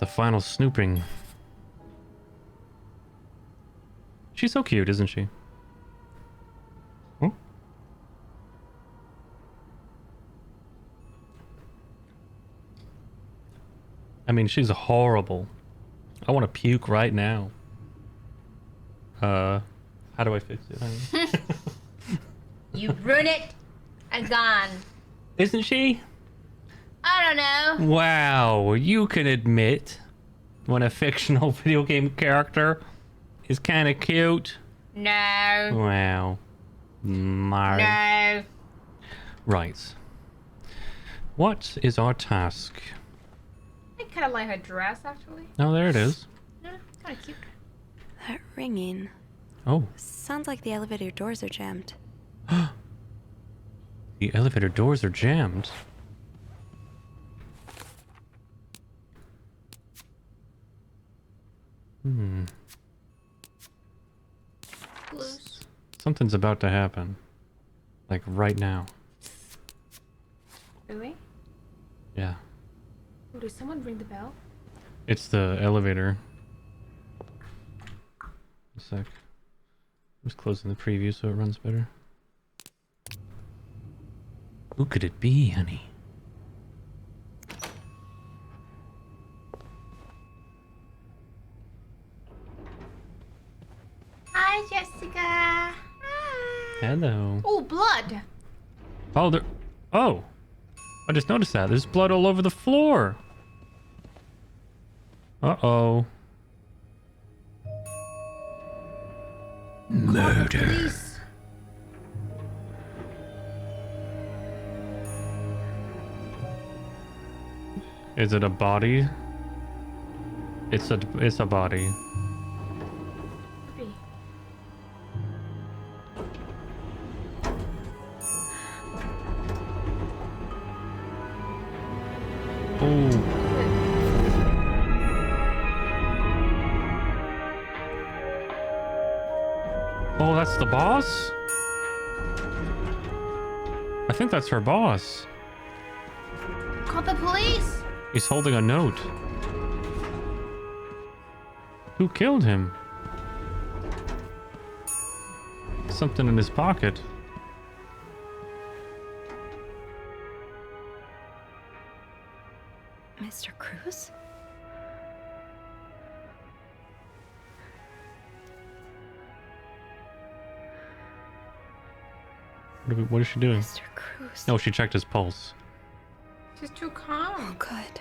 The final snooping. She's so cute, isn't she? Hmm? I mean, she's horrible. I want to puke right now. How do I fix it? You ruin it and gone. Isn't she? I don't know. Wow, you can admit when a fictional video game character is kind of cute. No. Wow. Mari. No. Right. What is our task? I kind of like her dress, actually. Oh, there it is. Yeah, kind of cute. That ringing. Oh, Sounds like the elevator doors are jammed. the elevator doors are jammed. Hmm. Loose. Something's about to happen. Like right now. Really? Yeah. Oh, did someone ring the bell? It's the elevator. A sec. Just closing the preview so it runs better. Who could it be, honey? Hi, Jessica. Hi. Hello. Oh, blood. Oh, there. Oh! I just noticed that. There's blood all over the floor. Uh-oh. Murder. Police. Is it a body? It's a body. Could be. Oh. Oh, that's the boss? I think that's her boss. Call the police. He's holding a note. Who killed him? Something in his pocket. Mr. Cruz? What is she doing? Mr. Cruz. No, she checked his pulse. She's too Oh, calm. God.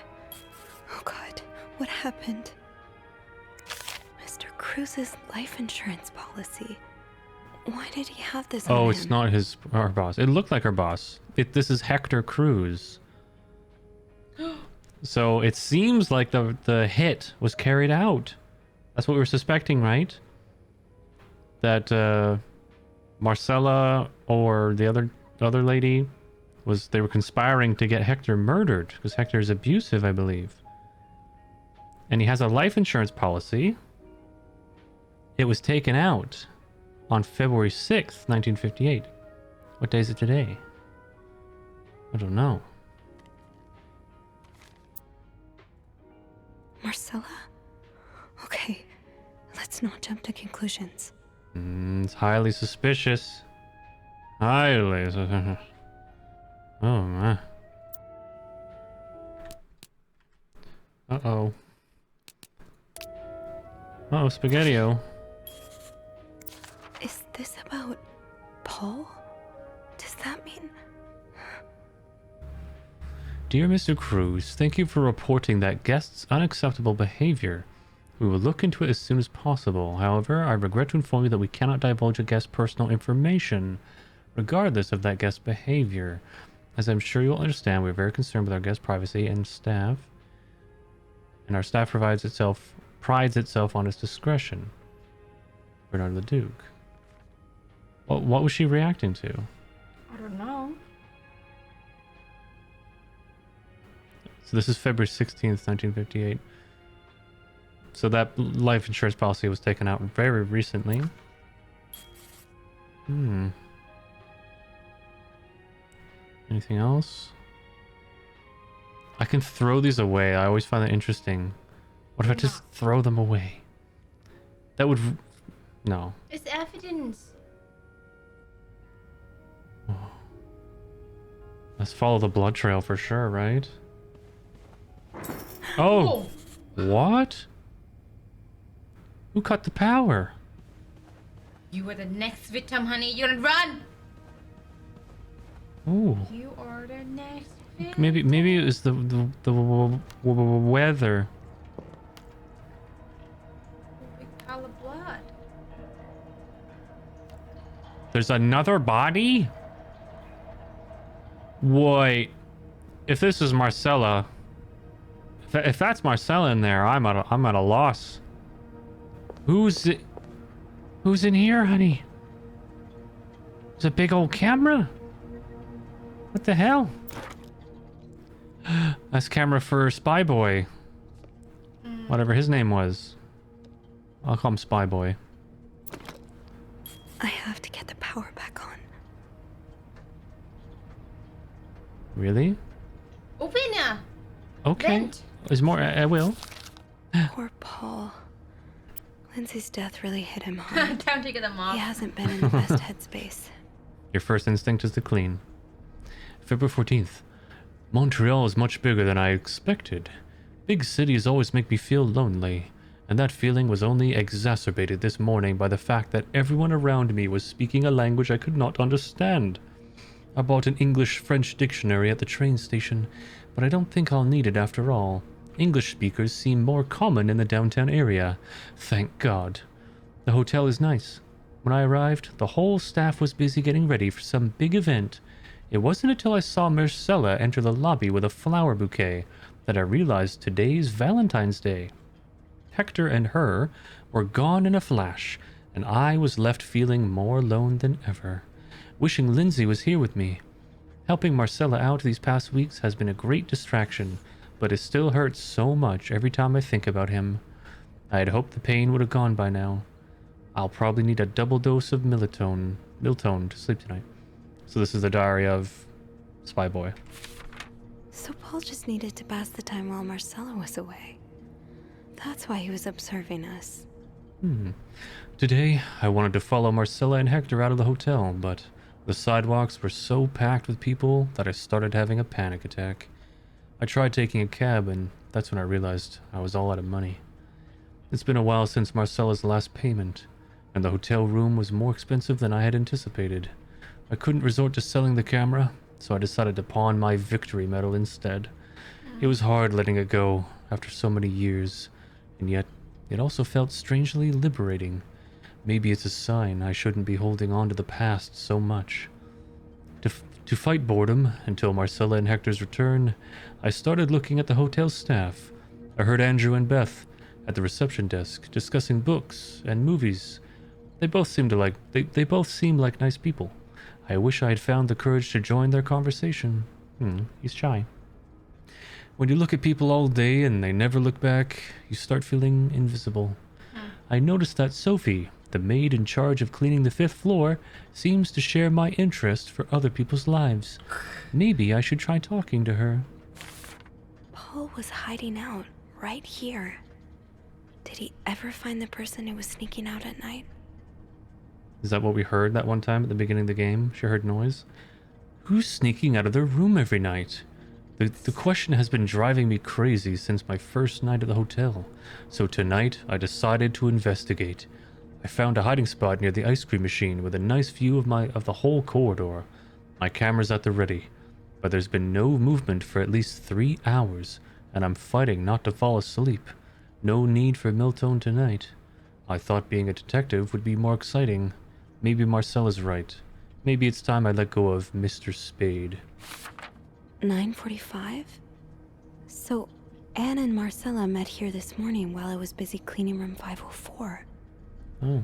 Oh, God. What happened? Mr. Cruz's life insurance policy. Why did he have this on Oh, him? it's not our boss. It looked like our boss. This is Hector Cruz. So it seems like the hit was carried out. That's what we were suspecting, right? That Marcella or the other lady they were conspiring to get Hector murdered because Hector is abusive, I believe. And he has a life insurance policy. It was taken out on February 6th, 1958. What day is it today? I don't know. Marcella? Okay, let's not jump to conclusions. It's highly suspicious. Highly suspicious. Oh, my. Uh-oh. Uh-oh, Spaghetti-O. Is this about Paul? Does that mean... Dear Mr. Cruz, thank you for reporting that guest's unacceptable behavior. We will look into it as soon as possible. However, I regret to inform you that we cannot divulge a guest's personal information, regardless of that guest's behavior. As I'm sure you'll understand, we're very concerned with our guest privacy and staff. And our staff prides itself on its discretion. Bernard the Duke. What was she reacting to? I don't know. So this is February 16th, 1958. So that life insurance policy was taken out very recently. Anything else? I can throw these away. I always find that interesting. What if I just throw them away? That would... No. It's evidence. Let's follow the blood trail for sure, right? Oh! What? Who cut the power? You are the next victim, honey. You're gonna run. Ooh. You are the next victim. Maybe it was the weather. Big pile of blood. There's another body? Wait. If this is Marcella, if that's Marcella in there, I'm at a loss. Who's in here, honey? There's a big old camera. What the hell? That's camera for Spy Boy. Whatever his name was. I'll call him Spy Boy. I have to get the power back on. Really? Open it. Okay. Vent. There's more. I will. Poor Paul. Lindsay's death really hit him hard. Time to get them off. He hasn't been in the best headspace. Your first instinct is to clean. February 14th. Montreal is much bigger than I expected. Big cities always make me feel lonely, and that feeling was only exacerbated this morning by the fact that everyone around me was speaking a language I could not understand. I bought an English-French dictionary at the train station, but I don't think I'll need it after all. English speakers seem more common in the downtown area. Thank God. The hotel is nice. When I arrived, the whole staff was busy getting ready for some big event. It wasn't until I saw Marcella enter the lobby with a flower bouquet that I realized today's Valentine's Day. Hector and her were gone in a flash, and I was left feeling more alone than ever, wishing Lindsay was here with me. Helping Marcella out these past weeks has been a great distraction, but it still hurts so much every time I think about him. I had hoped the pain would have gone by now. I'll probably need a double dose of Miltone to sleep tonight. So this is the diary of Spy Boy. So Paul just needed to pass the time while Marcella was away. That's why he was observing us. Today, I wanted to follow Marcella and Hector out of the hotel, but the sidewalks were so packed with people that I started having a panic attack. I tried taking a cab, and that's when I realized I was all out of money. It's been a while since Marcella's last payment, and the hotel room was more expensive than I had anticipated. I couldn't resort to selling the camera, so I decided to pawn my victory medal instead. It was hard letting it go after so many years, and yet it also felt strangely liberating. Maybe it's a sign I shouldn't be holding on to the past so much. To fight boredom until Marcella and Hector's return, I started looking at the hotel staff. I heard Andrew and Beth at the reception desk discussing books and movies. They both seemed like nice people. I wish I had found the courage to join their conversation. He's shy. When you look at people all day and they never look back, you start feeling invisible. I noticed that Sophie, the maid in charge of cleaning the 5th floor, seems to share my interest for other people's lives. Maybe I should try talking to her. Paul was hiding out right here. Did he ever find the person who was sneaking out at night? Is that what we heard that one time at the beginning of the game? She heard noise? Who's sneaking out of their room every night? The question has been driving me crazy since my first night at the hotel. So tonight, I decided to investigate. I found a hiding spot near the ice cream machine with a nice view of the whole corridor. My camera's at the ready, but there's been no movement for at least 3 hours, and I'm fighting not to fall asleep. No need for Miltone tonight. I thought being a detective would be more exciting. Maybe Marcella's right. Maybe it's time I let go of Mr. Spade. 9:45? So Anne and Marcella met here this morning while I was busy cleaning room 504. Oh.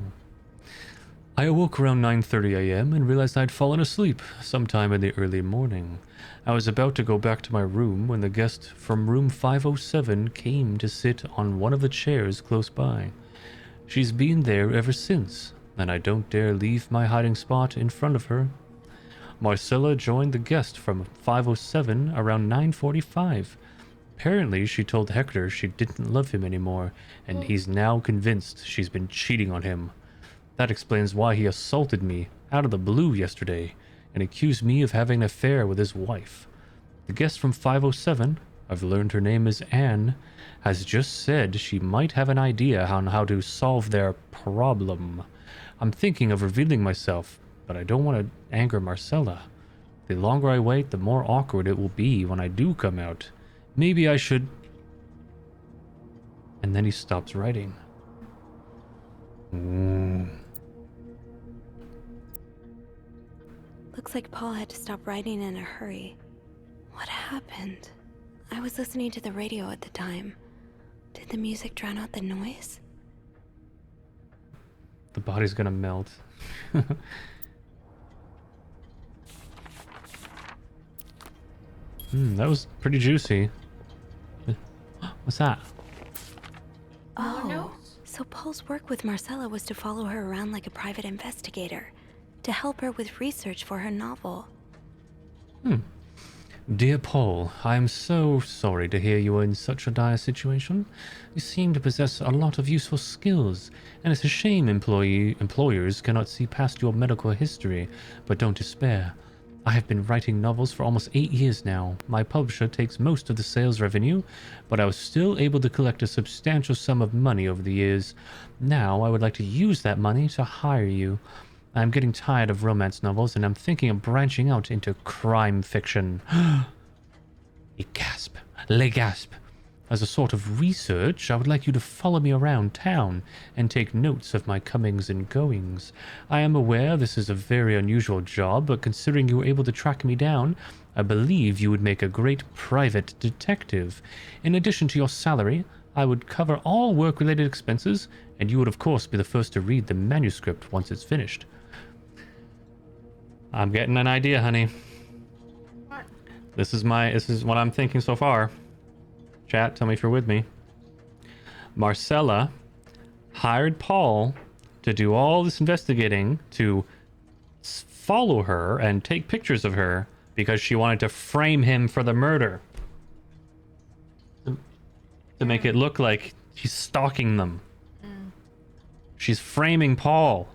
I awoke around 9:30 a.m. and realized I'd fallen asleep sometime in the early morning. I was about to go back to my room when the guest from room 507 came to sit on one of the chairs close by. She's been there ever since, and I don't dare leave my hiding spot in front of her. Marcella joined the guest from 507 around 9:45. Apparently, she told Hector she didn't love him anymore, and he's now convinced she's been cheating on him. That explains why he assaulted me out of the blue yesterday and accused me of having an affair with his wife. The guest from 507, I've learned her name is Anne, has just said she might have an idea on how to solve their problem. I'm thinking of revealing myself, but I don't want to anger Marcella. The longer I wait, the more awkward it will be when I do come out. Maybe I should... And then he stops writing. Looks like Paul had to stop writing in a hurry. What happened? I was listening to the radio at the time. Did the music drown out the noise? The body's gonna melt. That was pretty juicy. What's that? Oh, so Paul's work with Marcella was to follow her around like a private investigator, to help her with research for her novel. Dear Paul, I am so sorry to hear you are in such a dire situation. You seem to possess a lot of useful skills, and it's a shame employers cannot see past your medical history, but don't despair. I have been writing novels for almost 8 years now. My publisher takes most of the sales revenue, but I was still able to collect a substantial sum of money over the years. Now I would like to use that money to hire you. I'm getting tired of romance novels, and I'm thinking of branching out into crime fiction. He gasp. Le gasp. As a sort of research, I would like you to follow me around town and take notes of my comings and goings. I am aware this is a very unusual job, but considering you were able to track me down, I believe you would make a great private detective. In addition to your salary, I would cover all work-related expenses, and you would of course be the first to read the manuscript once it's finished. I'm getting an idea, honey. What? This is what I'm thinking so far. Chat, tell me if you're with me. Marcella hired Paul to do all this investigating, to follow her and take pictures of her because she wanted to frame him for the murder. To make it look like she's stalking them. She's framing Paul.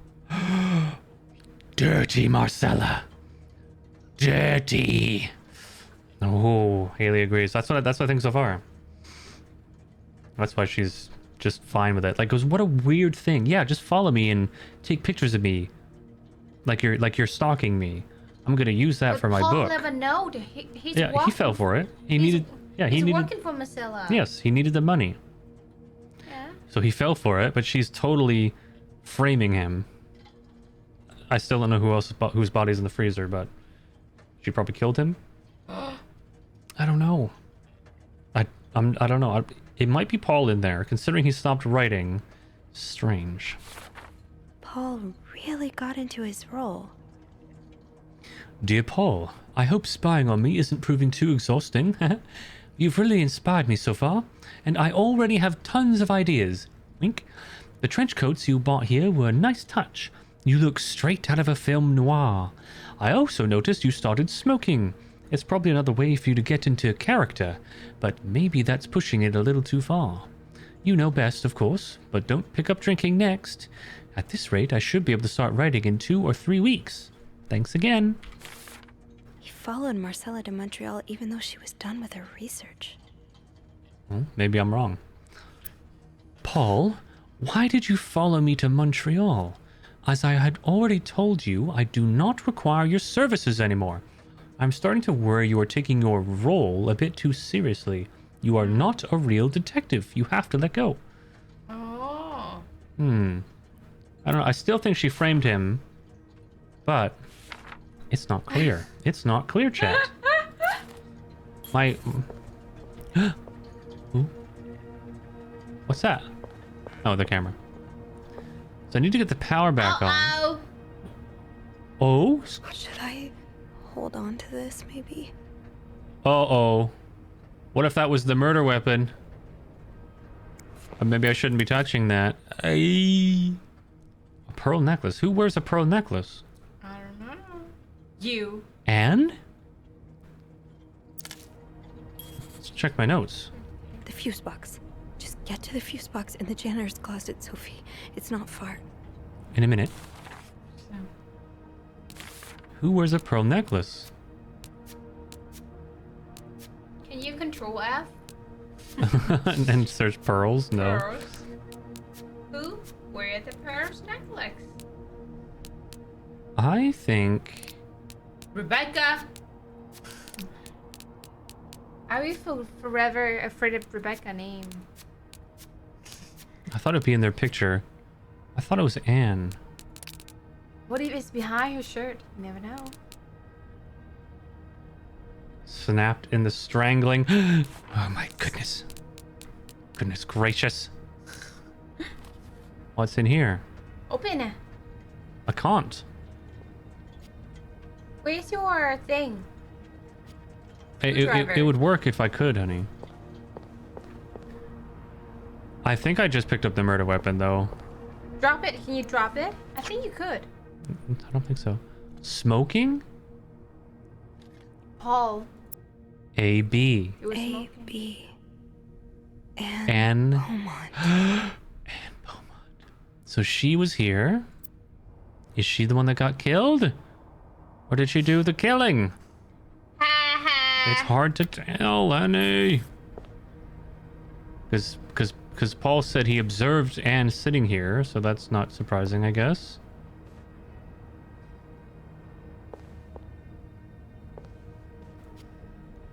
Dirty Marcella. Dirty. Oh, Haley agrees. That's what I think so far. That's why she's just fine with it. Like, goes, what a weird thing. Yeah, just follow me and take pictures of me. Like you're stalking me. I'm gonna use that for my Paul book. never knowed. He's Yeah, walking. he fell for it. He He's needed. working for Marcella. Yes, he needed the money. Yeah. So he fell for it, but she's totally framing him. I still don't know whose body's in the freezer, but she probably killed him. I don't know. I don't know. It might be Paul in there, considering he stopped writing. Strange. Paul really got into his role. Dear Paul, I hope spying on me isn't proving too exhausting. You've really inspired me so far, and I already have tons of ideas. Wink. The trench coats you bought here were a nice touch. You look straight out of a film noir. I also noticed you started smoking. It's probably another way for you to get into character, but maybe that's pushing it a little too far. You know best, of course, but don't pick up drinking next. At this rate, I should be able to start writing in 2 or 3 weeks. Thanks again. He followed Marcella to Montreal even though she was done with her research. Well, maybe I'm wrong. Paul, why did you follow me to Montreal? As I had already told you, I do not require your services anymore. I'm starting to worry you are taking your role a bit too seriously. You are not a real detective. You have to let go. Oh. I don't know. I still think she framed him, but it's not clear. It's not clear, chat. My... Ooh. What's that? Oh, the camera. So I need to get the power back on. Oh? Should I hold on to this, maybe? Uh-oh. What if that was the murder weapon? Or maybe I shouldn't be touching that. A pearl necklace. Who wears a pearl necklace? I don't know. You. Anne? check my notes. The fuse box. Just get to the fuse box in the janitor's closet, Sophie. It's not far. In a minute. Who wears a pearl necklace? Can you control F? And search pearls? No. Pearls. Who wear the pearls necklace? I think... Rebecca. Are we forever afraid of Rebecca's name? I thought it'd be in their picture. I thought it was Anne. What if it's behind her shirt? You never know. Snapped in the strangling. Oh my goodness. Goodness gracious. What's in here? Open it. I can't. Where's your thing? It would work if I could, honey. I think I just picked up the murder weapon, though. Drop it. Can you drop it? I think you could. I don't think so. Smoking? Paul. A-B. It was A, smoking. B, Anne. Beaumont. Anne Beaumont. So she was here. Is she the one that got killed? Or did she do the killing? Ha ha. It's hard to tell, honey. Because Paul said he observed Anne sitting here, so that's not surprising, I guess.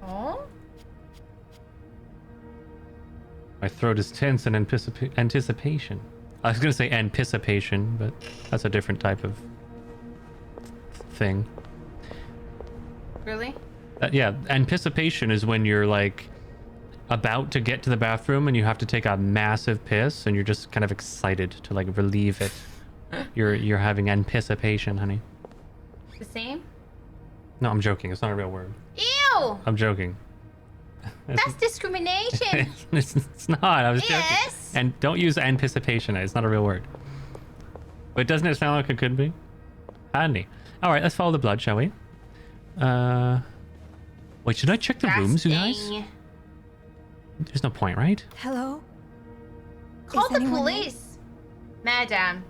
Oh? My throat is tense in anticipation. I was going to say anticipation, but that's a different type of thing. Really? Yeah, anticipation is when you're like about to get to the bathroom and you have to take a massive piss and you're just kind of excited to like relieve it. You're having anticipation, honey. The same? No, I'm joking. It's not a real word. Ew! I'm joking. That's discrimination. It's not. I was Yes. joking. And don't use anticipation. It's not a real word. But doesn't it sound like it could be? Handy. All right, let's follow the blood, shall we? Wait, should I check the rooms, you guys? Disgusting. There's no point, right? Hello? Call Is the anyone there? police. Madam.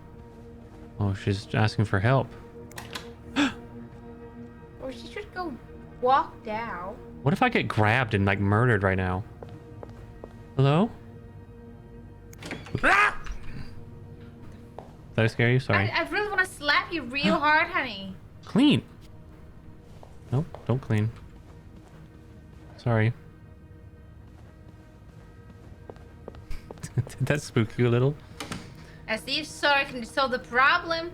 Oh, she's asking for help. Or she should go walk down. What if I get grabbed and like murdered right now? Hello? Ah! Did I scare you? Sorry. I really want to slap you real hard, honey. Clean. Nope, don't clean. Sorry. Did that spook you a little? As if sorry can solve the problem.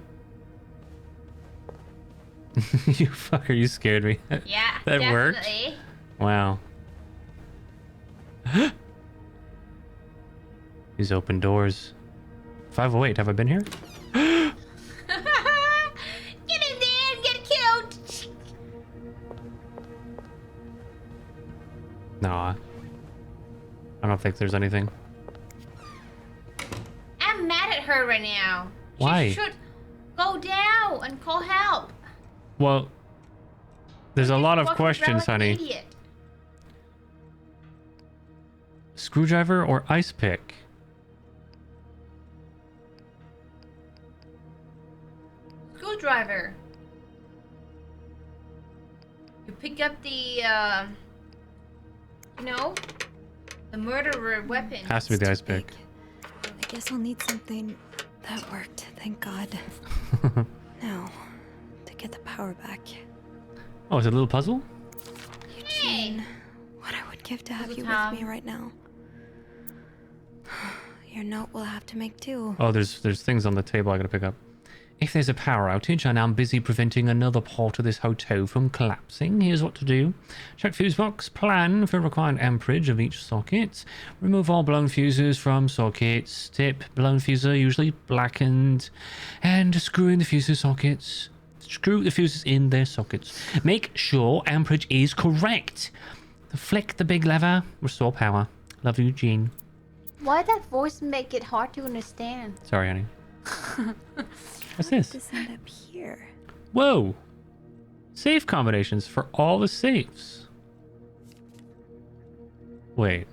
You fucker, you scared me. Yeah, That worked? definitely. Wow. These open doors. 508, have I been here? Get in there and get killed. Nah. I don't think there's anything. I'm mad at her right now. Why? She should go down and call help. Well, there's a lot of Walking around questions, like an honey. idiot. Screwdriver or ice pick? Screwdriver. You pick up the, the murderer weapon. Has to be the ice pick. I guess I'll need something that worked, thank God. Now, to get the power back. Oh, is it a little puzzle? Eugene, what I would give to have Little you Tom. with me right now. Your note will have to make do. Oh, there's things on the table I gotta pick up. If there's a power outage and I'm busy preventing another part of this hotel from collapsing, here's what to do. Check fuse box, plan for required amperage of each socket. Remove all blown fuses from sockets. Tip blown fuse are usually blackened. And screw in the fuses sockets. Screw the fuses in their sockets. Make sure amperage is correct. Flick the big lever. Restore power. Love you, Jean. Why that voice make it hard to understand? Sorry, honey. What's this? This end up here. Whoa! Safe combinations for all the safes. Wait.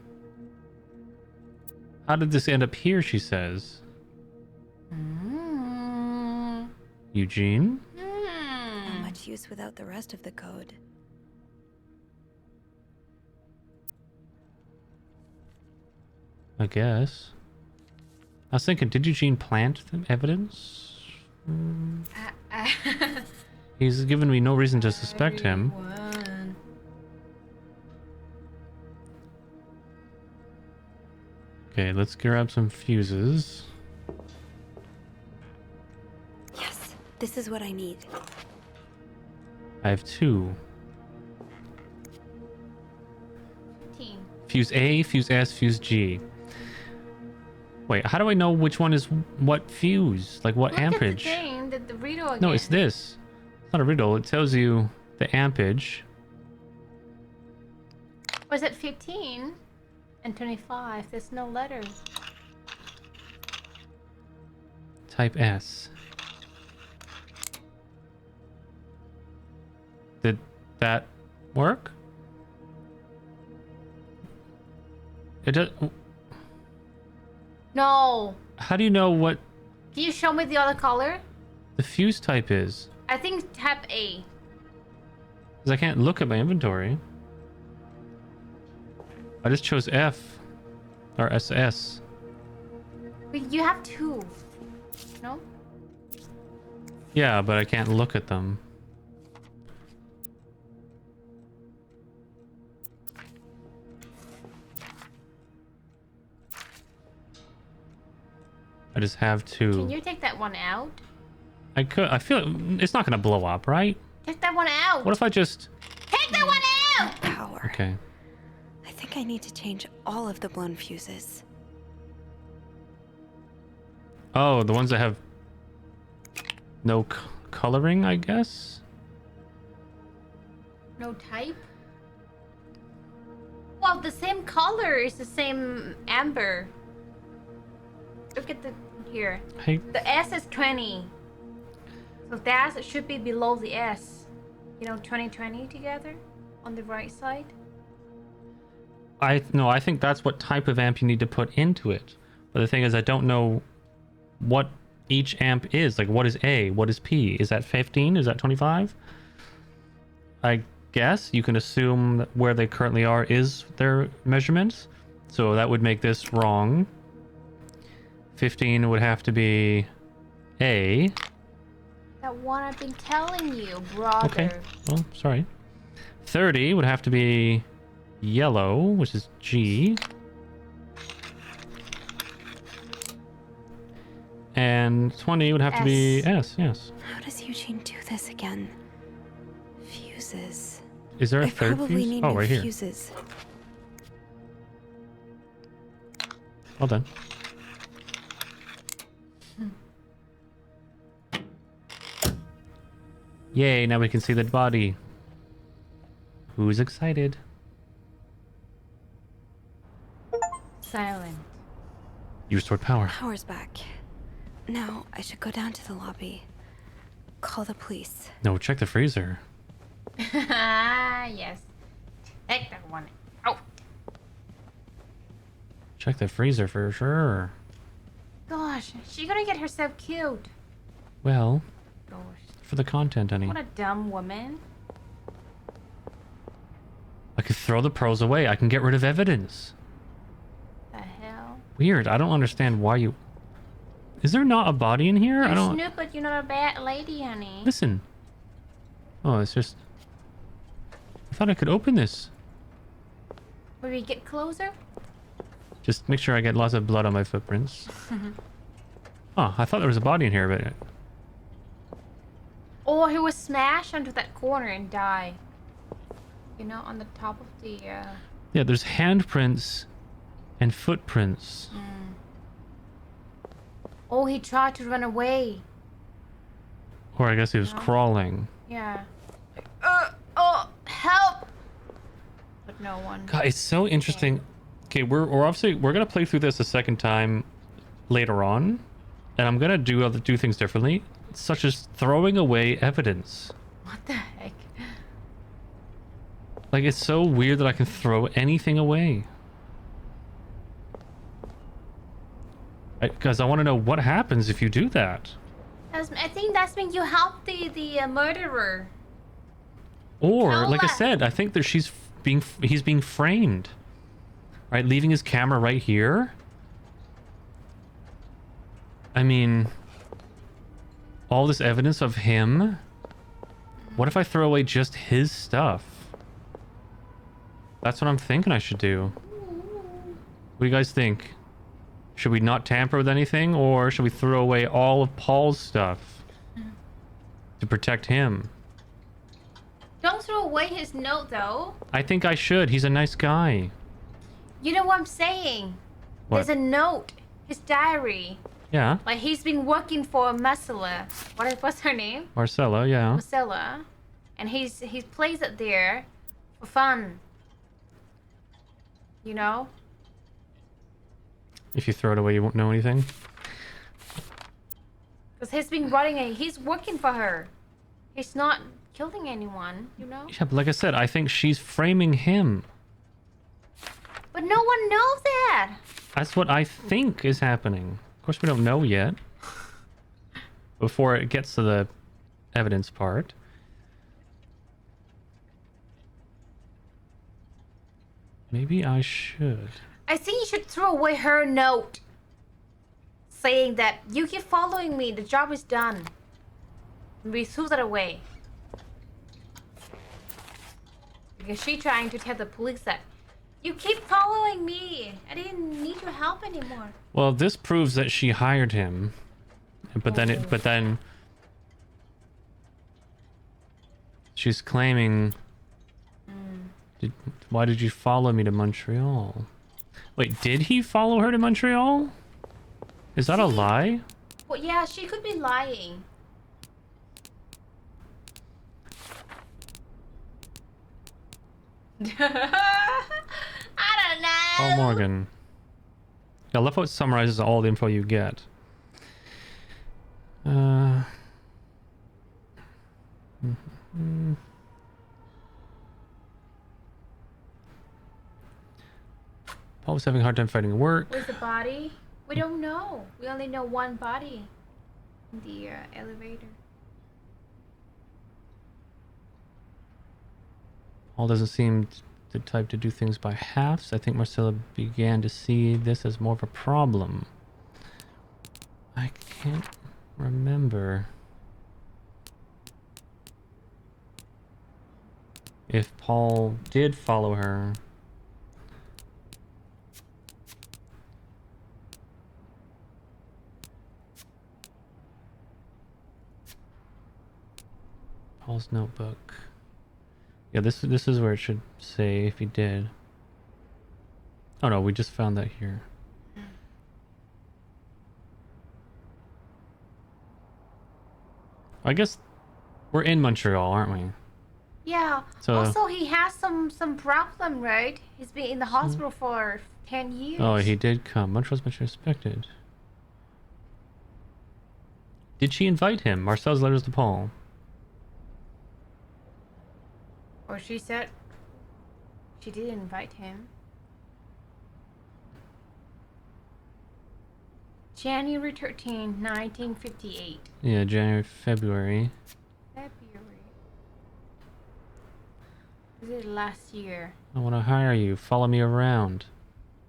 How did this end up here, she says? Eugene? Not much use without the rest of the code. I guess. I was thinking, did Eugene plant the evidence? He's given me no reason to suspect him. Okay, let's grab some fuses. Yes, this is what I need. I have 2. 15. Fuse A, fuse S, fuse G. Wait, how do I know which one is what fuse? Like what amperage? Look at the thing, the riddle again. No, it's this. It's not a riddle. It tells you the ampage. Was it 15 and 25? There's no letters. Type S. Did that work? It does. No. How do you know what Can you show me the other color? the fuse type is? I think type A. Because I can't look at my inventory. I just chose F. Or SS. Wait, you have 2. No? Yeah, but I can't look at them. I just have to. Can you take that one out? I could. I feel it's not gonna blow up, right? Take that one out. What if I just? Take that one out. Power. Okay. I think I need to change all of the blown fuses. Oh, the ones that have no coloring, I guess. No type. Well, the same color is the same amber. Look at the here. Hey, The S is 20. So that should be below the S. You know, 2020 together on the right side. I think that's what type of amp you need to put into it. But the thing is, I don't know what each amp is. Like, what is A? What is P? Is that 15? Is that 25? I guess you can assume that where they currently are is their measurements. So that would make this wrong. 15 would have to be A. That one I've been telling you, brother. Okay. Well, sorry. 30 would have to be yellow, which is G. And 20 would have to be S, yes. How does Eugene do this again? Fuses. Is there a I third probably fuse? need Oh, new right here. fuses. Well done. Yay, now we can see the body. Who's excited? Silent. You restored power. Power's back. Now I should go down to the lobby. Call the police. No, check the freezer. Yes. Take that one out. Check the freezer for sure. Gosh, she gonna get herself killed. Well, Gosh. for the content, honey. What a dumb woman. I could throw the pros away. I can get rid of evidence. The hell? Weird. I don't understand why you... Is there not a body in here? I You're don't... Snoop, but you're not a bad lady, honey. Listen. Oh, it's just... I thought I could open this. Will we get closer? Just make sure I get lots of blood on my footprints. Oh, I thought there was a body in here, but... Or he was smashed onto that corner and die. You know, on the top of the, Yeah, there's handprints and footprints. Oh, he tried to run away. Or I guess he was No. crawling. Yeah. Oh, help! But no one. God, it's so interesting. Okay, we're obviously we're gonna play through this a second time later on, and I'm gonna do things differently, such as throwing away evidence. What the heck? Like, it's so weird that I can throw anything away. Because I want to know what happens if you do that. I think that's when you help the murderer. Or, Tell like I us. said, I think that he's being framed. Right, leaving his camera right here. I mean, all this evidence of him. What if I throw away just his stuff? That's what I'm thinking I should do. What do you guys think? Should we not tamper with anything, or should we throw away all of Paul's stuff to protect him? Don't throw away his note, though. I think I should. He's a nice guy. You know what I'm saying? What? There's a note. His diary. Yeah. Like, he's been working for Marcella. What's her name? Marcella, yeah. Marcella. And he's placed it there for fun. You know? If you throw it away, you won't know anything. Because he's been he's working for her. He's not killing anyone, you know? Yeah, but like I said, I think she's framing him. But no one knows that. That's what I think is happening. Of course, we don't know yet. Before it gets to the evidence part. Maybe I should. I think you should throw away her note. Saying that you keep following me, the job is done. We threw that away. Because she's trying to tell the police that you keep following me. I didn't need your help anymore. Well, this proves that she hired him. But then she's claiming why did you follow me to Montreal? Wait, did he follow her to Montreal? Is that a lie? Well, yeah, she could be lying. I don't know. Paul Morgan. Yeah, I love how it summarizes all the info you get. Paul was having a hard time finding work. Where's the body? We don't know. We only know one body in the elevator. Paul doesn't seem the type to do things by halves. I think Marcella began to see this as more of a problem. I can't remember if Paul did follow her. Paul's notebook. Yeah, this is where it should say if he did. Oh no, we just found that here. I guess we're in Montreal, aren't we? Yeah. So, also, he has some problem, right? He's been in the hospital for 10 years. oh, he did come. Montreal's much expected. Did she invite him? Marcel's letters to Paul. Or she said she did invite him. January 13, 1958. Yeah, January, February. February. This is last year. I want to hire you. Follow me around.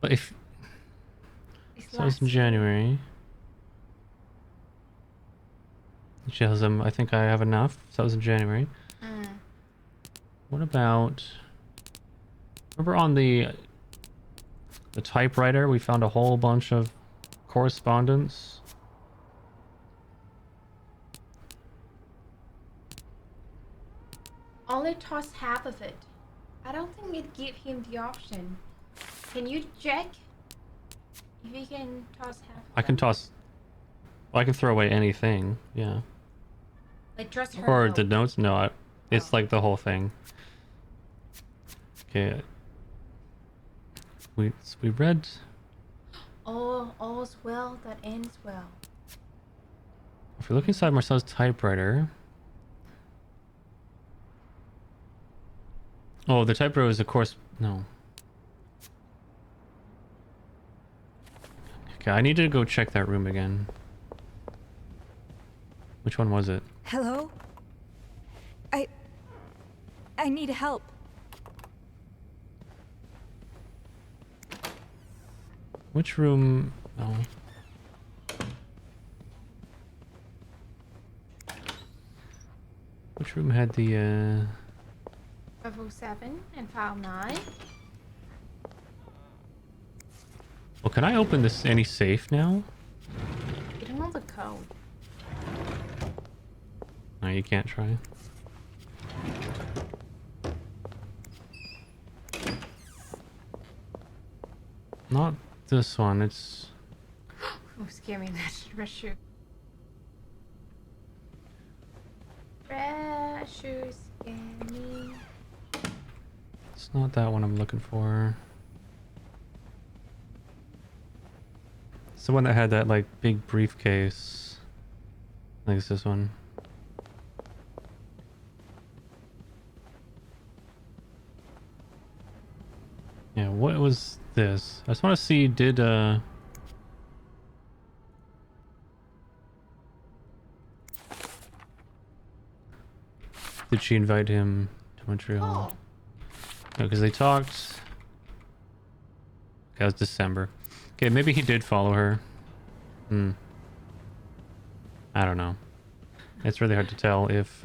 But if... It's So it's in last year. January. She tells him, I think I have enough. So that was in January. What about... Remember on the typewriter, we found a whole bunch of correspondence? Only toss half of it. I don't think it give him the option. Can you check if you can toss half of I can them? toss... Well, I can throw away anything, yeah. Like just her Or note. the notes? No, it's like the whole thing. Okay. We read... All's well that ends well. If we look inside Marcel's typewriter... Oh, the typewriter is, of course... No. Okay, I need to go check that room again. Which one was it? Hello? I need help. Which room? Oh. Which room had the 507 and file 9. Well, can I open this any safe now? You don't know the code. No, you can't try. Not this one, it's... Oh, scare me, that pressure. Pressure scare me. It's not that one I'm looking for. It's the one that had that, like, big briefcase. I think it's this one. Yeah, what was this? I just want to see, did she invite him to Montreal? Oh, No, because they talked... Okay, it was December. Okay, maybe he did follow her. I don't know. It's really hard to tell if,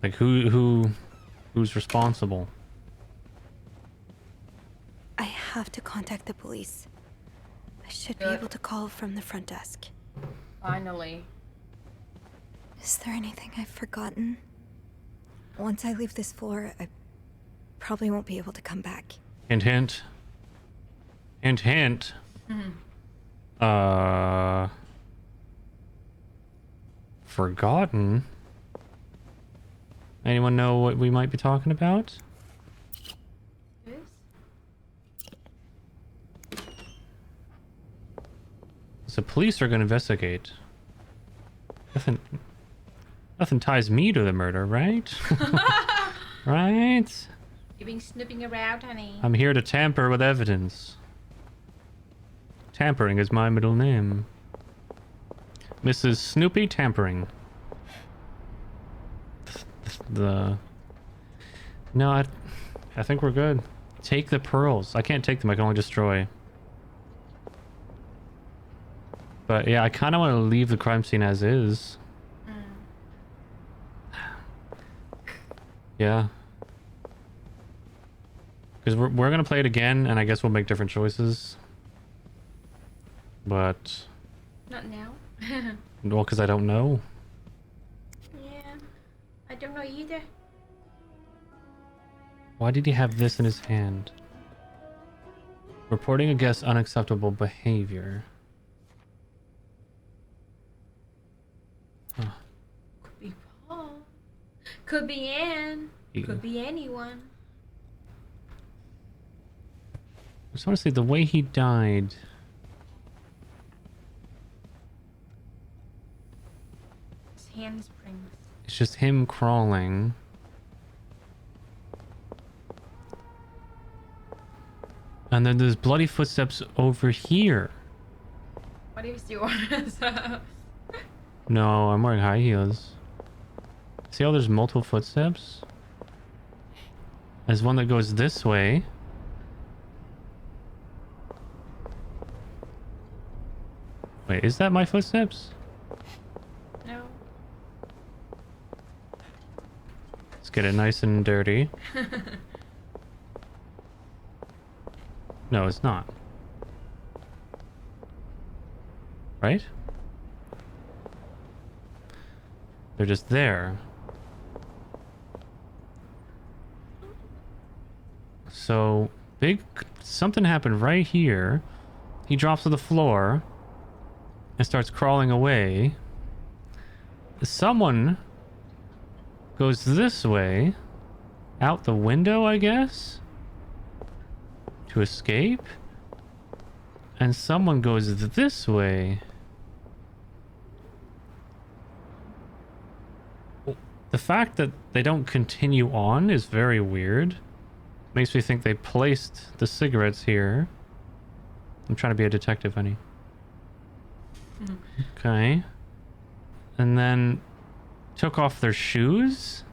like, who's responsible. I have to contact the police. I should be Good. able to call from the front desk. finally. Is there anything I've forgotten? Once I leave this floor, I probably won't be able to come back. Hint, hint. Hint, hint. Forgotten? Anyone know what we might be talking about? This? So police are going to investigate. Nothing ties me to the murder, right? Right? You've been snooping around, honey. I'm here to tamper with evidence. Tampering is my middle name. Mrs. Snoopy Tampering. No, I think we're good. Take the pearls. I can't take them, I can only destroy. But yeah, I kind of want to leave the crime scene as is. Yeah. Because we're going to play it again, and I guess we'll make different choices. But... Not now. Well, because I don't know. Yeah, I don't know either. Why did he have this in his hand? Reporting a guest's unacceptable behavior. Huh. Could be Paul. Could be Anne. Yeah. Could be anyone. I just want to say the way he died. His handsprings. It's just him crawling. And then there's bloody footsteps over here. What is yours? No, I'm wearing high heels. See how there's multiple footsteps? There's one that goes this way. Wait, is that my footsteps? No. Let's get it nice and dirty. No, it's not. Right? They're just there. So, something happened right here. He drops to the floor and starts crawling away. Someone goes this way, out the window, I guess, to escape. And someone goes this way. The fact that they don't continue on is very weird. Makes me think they placed the cigarettes here I'm trying to be a detective, honey. Okay. And then took off their shoes,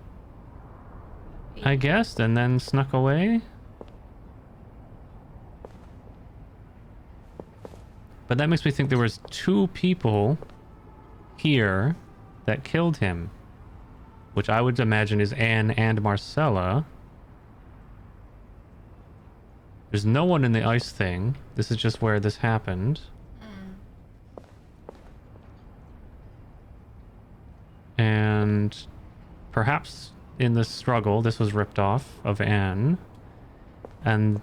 I guess, and then snuck away. But that makes me think there was 2 people here that killed him, which I would imagine is Anne and Marcella. There's no one in the ice thing. This is just where this happened. And perhaps in the struggle, this was ripped off of Anne. And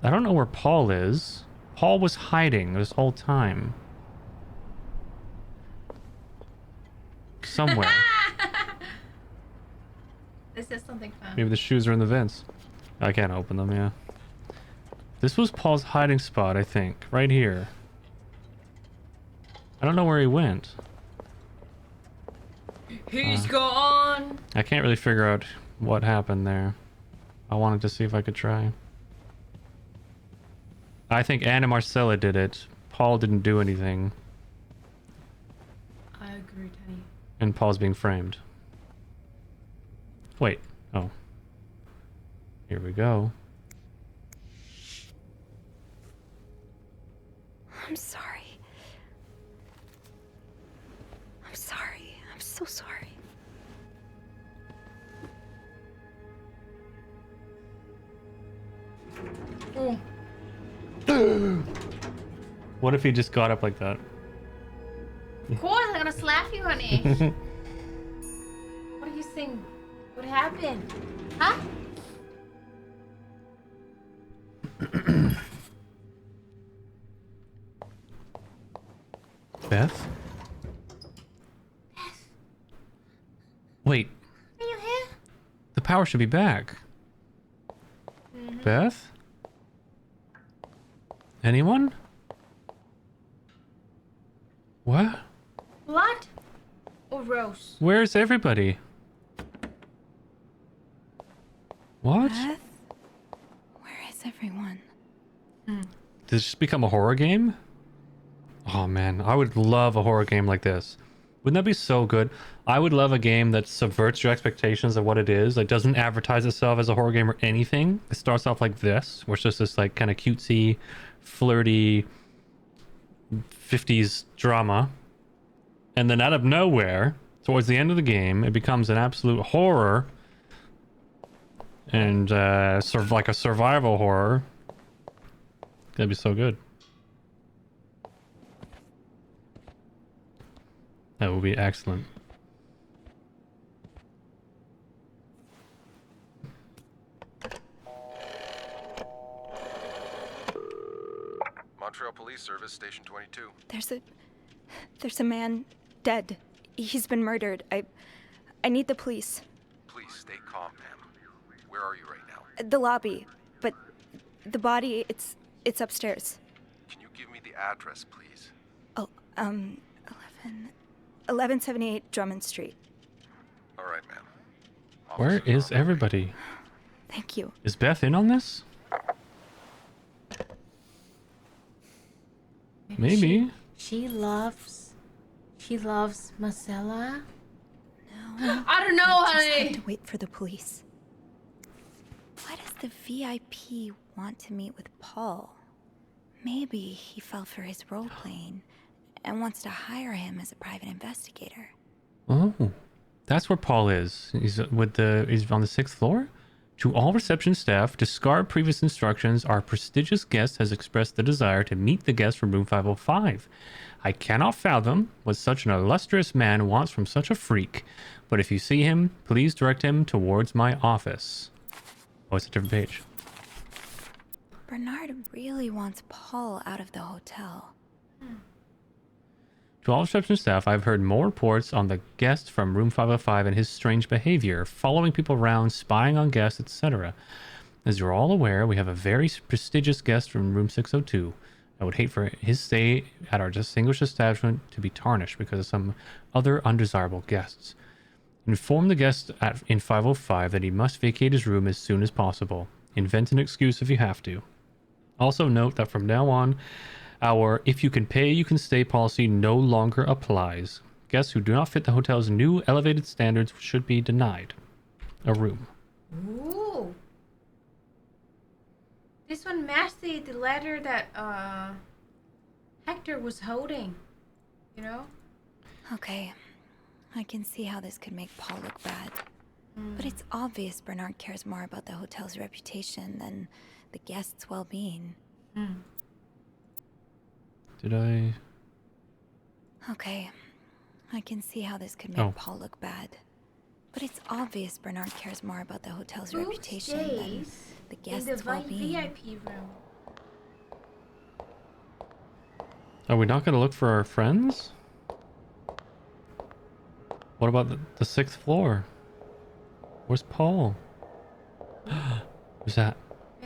I don't know where Paul is. Paul was hiding this whole time. Somewhere. This is something fun. Maybe the shoes are in the vents. I can't open them, yeah. This was Paul's hiding spot, I think. Right here. I don't know where he went. He's gone. I can't really figure out what happened there. I wanted to see if I could try. I think Anna Marcella did it. Paul didn't do anything. I agree, Teddy. And Paul's being framed. Wait. Oh. Here we go. I'm sorry. I'm sorry. I'm so sorry. What if he just got up like that? Of course, I'm gonna slap you, honey. What do you think? What happened? Huh? Beth? Wait, Are you here? the power should be back. Beth? Anyone? What? Blood or rose? Where's everybody? What? Beth? Where is everyone? Did this just become a horror game? Oh man, I would love a horror game like this. Wouldn't that be so good? I would love a game that subverts your expectations of what it is. Like, doesn't advertise itself as a horror game or anything. It starts off like this, where it's just this like kind of cutesy, flirty 50s drama. And then out of nowhere, towards the end of the game, it becomes an absolute horror. And sort of like a survival horror. That'd be so good. That would be excellent. Montreal Police Service, Station 22. There's a man dead. He's been murdered. I need the police. Please stay calm, ma'am. Where are you right now? The lobby, but the body, it's upstairs. Can you give me the address, please? Oh, 1178 Drummond Street. All right, ma'am. Where Officers is are on their way. everybody? Thank you. Is Beth in on this? Maybe. She loves Marcella. No. I don't know, I just honey. have to wait for the police. Why does the VIP want to meet with Paul? Maybe he fell for his role playing and wants to hire him as a private investigator. Oh, that's where Paul is. He's on the 6th floor. To all reception staff, discard previous instructions. Our prestigious guest has expressed the desire to meet the guest from room 505. I cannot fathom what such an illustrious man wants from such a freak, but if you see him, please direct him towards my office. Oh, it's a different page. Bernard really wants Paul out of the hotel. To all reception staff, I've heard more reports on the guest from room 505 and his strange behavior, following people around, spying on guests, etc. As you're all aware, we have a very prestigious guest from room 602. I would hate for his stay at our distinguished establishment to be tarnished because of some other undesirable guests. Inform the guest in 505 that he must vacate his room as soon as possible. Invent an excuse if you have to. Also note that from now on, our if you can pay, you can stay policy no longer applies. Guests who do not fit the hotel's new elevated standards should be denied a room. Ooh. This one matched the letter that Hector was holding. You know? Okay, I can see how this could make Paul look bad. But it's obvious Bernard cares more about the hotel's reputation than the guests' well-being. Did I? Okay, I can see how this could make Oh. Paul look bad. But it's obvious Bernard cares more about the hotel's Who reputation than stays the in guests' the well-being. VIP room? Are we not going to look for our friends? What about the 6th floor? Where's Paul? Who's that?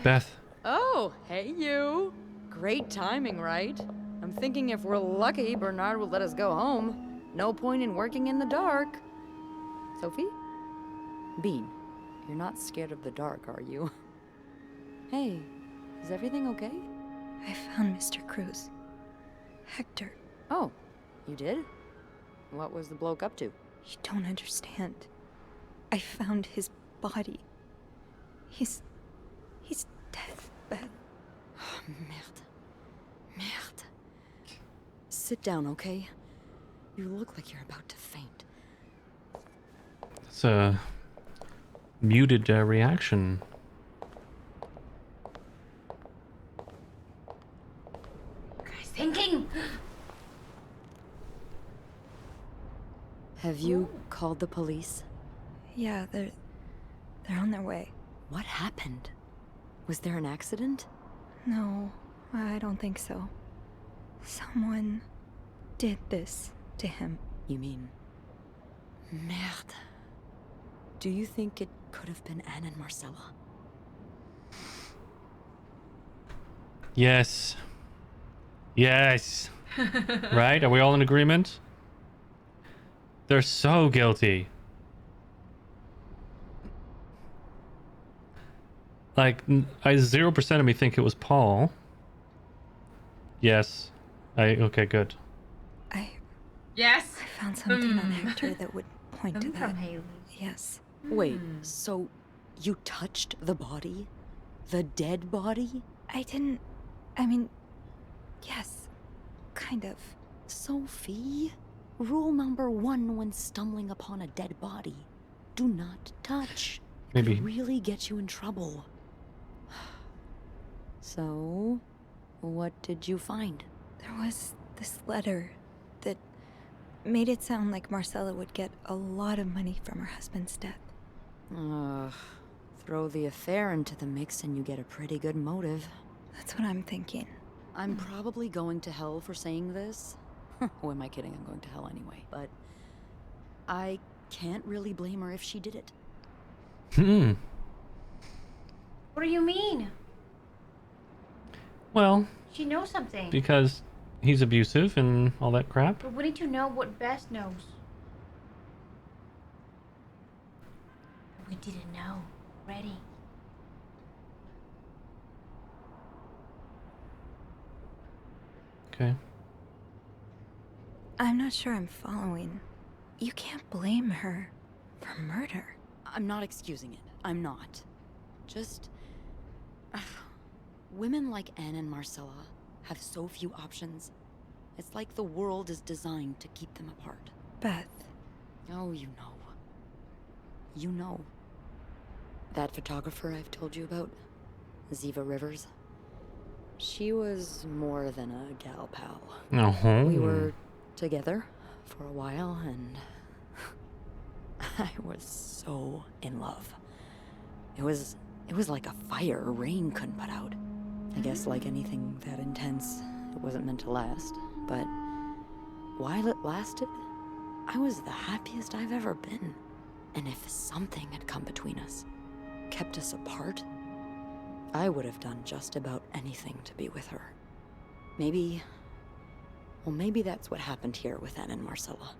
Beth. Oh, hey you. Great timing, right? I'm thinking if we're lucky, Bernard will let us go home. No point in working in the dark. Sophie? Bean, you're not scared of the dark, are you? Hey, is everything okay? I found Mr. Cruz. Hector, Oh, you did? What was the bloke up to? you don't understand. I found his body. He's dead, Beth. Merde. Merde. Sit down, okay? You look like you're about to faint. It's a muted reaction. Guys, thinking. Have you called the police? Yeah, they're on their way. What happened? Was there an accident? No, I don't think so. Someone did this to him. You mean... Merde. Do you think it could have been Anne and Marcella? Yes. Yes. Right? Are we all in agreement? They're so guilty. Like, 0% of me think it was Paul. Yes. Okay, good. I Yes. found something on Hector that would point to Coming that. from Haley. Yes. Wait, so you touched the body? The dead body? I mean, yes, kind of. Sophie, rule number 1 when stumbling upon a dead body. Do not touch. It Maybe. could really get you in trouble. So, what did you find? There was this letter that made it sound like Marcella would get a lot of money from her husband's death. Throw the affair into the mix and you get a pretty good motive. That's what I'm thinking. I'm probably going to hell for saying this. Who am I kidding? I'm going to hell anyway. But I can't really blame her if she did it. What do you mean? Well, She knows something. because he's abusive and all that crap. But we need to know what Beth knows. We didn't know. Ready. Okay. I'm not sure I'm following. You can't blame her for murder. I'm not excusing it. I'm not. Just... women like Anne and Marcella have so few options. It's like the world is designed to keep them apart. Beth, Oh, you know. You know. That photographer I've told you about, Ziva Rivers. She was more than a gal pal. Uh-huh. We were together for a while, and I was so in love. It was like a fire rain couldn't put out. I guess like anything that intense, it wasn't meant to last. But while it lasted, I was the happiest I've ever been. And if something had come between us, kept us apart, I would have done just about anything to be with her. Maybe that's what happened here with Anne and Marcella.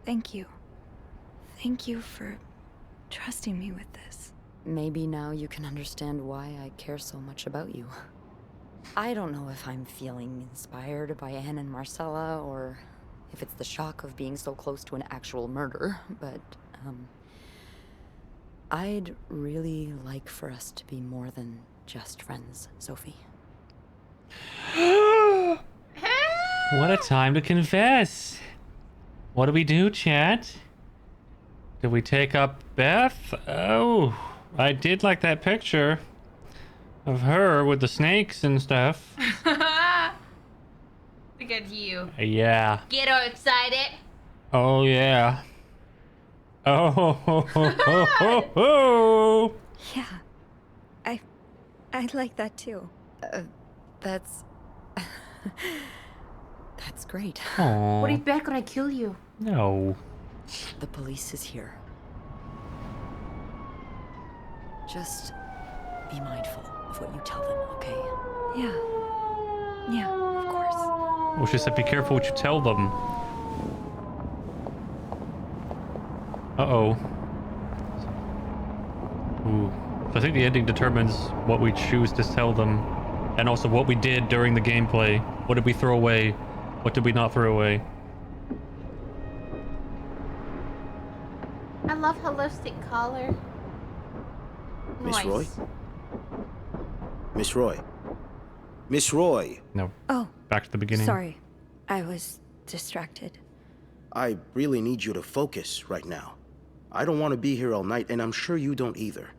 thank you. Thank you for trusting me with this. maybe now you can understand why I care so much about you. I don't know if I'm feeling inspired by Anne and Marcella, or if it's the shock of being so close to an actual murder, but, I'd really like for us to be more than just friends, Sophie. What a time to confess. What do we do, chat? Did we take up Beth? Oh, I did like that picture of her with the snakes and stuff. Look at you. Yeah. Get all excited. Oh, yeah. Oh, ho, ho, ho, ho, ho, ho. Yeah. I like that too. That's... That's great. Aw. What if Beth gonna kill you? No. The police is here. Just be mindful of what you tell them, okay? Yeah. Yeah, of course. Well, she said be careful what you tell them. Uh-oh. Ooh. So I think the ending determines what we choose to tell them, and also what we did during the gameplay. What did we throw away? What did we not throw away? I love her lipstick color. Miss Nice. Roy? Miss Roy? Miss Roy! No. Oh, Back to the beginning. sorry. I was distracted. I really need you to focus right now. I don't want to be here all night, and I'm sure you don't either.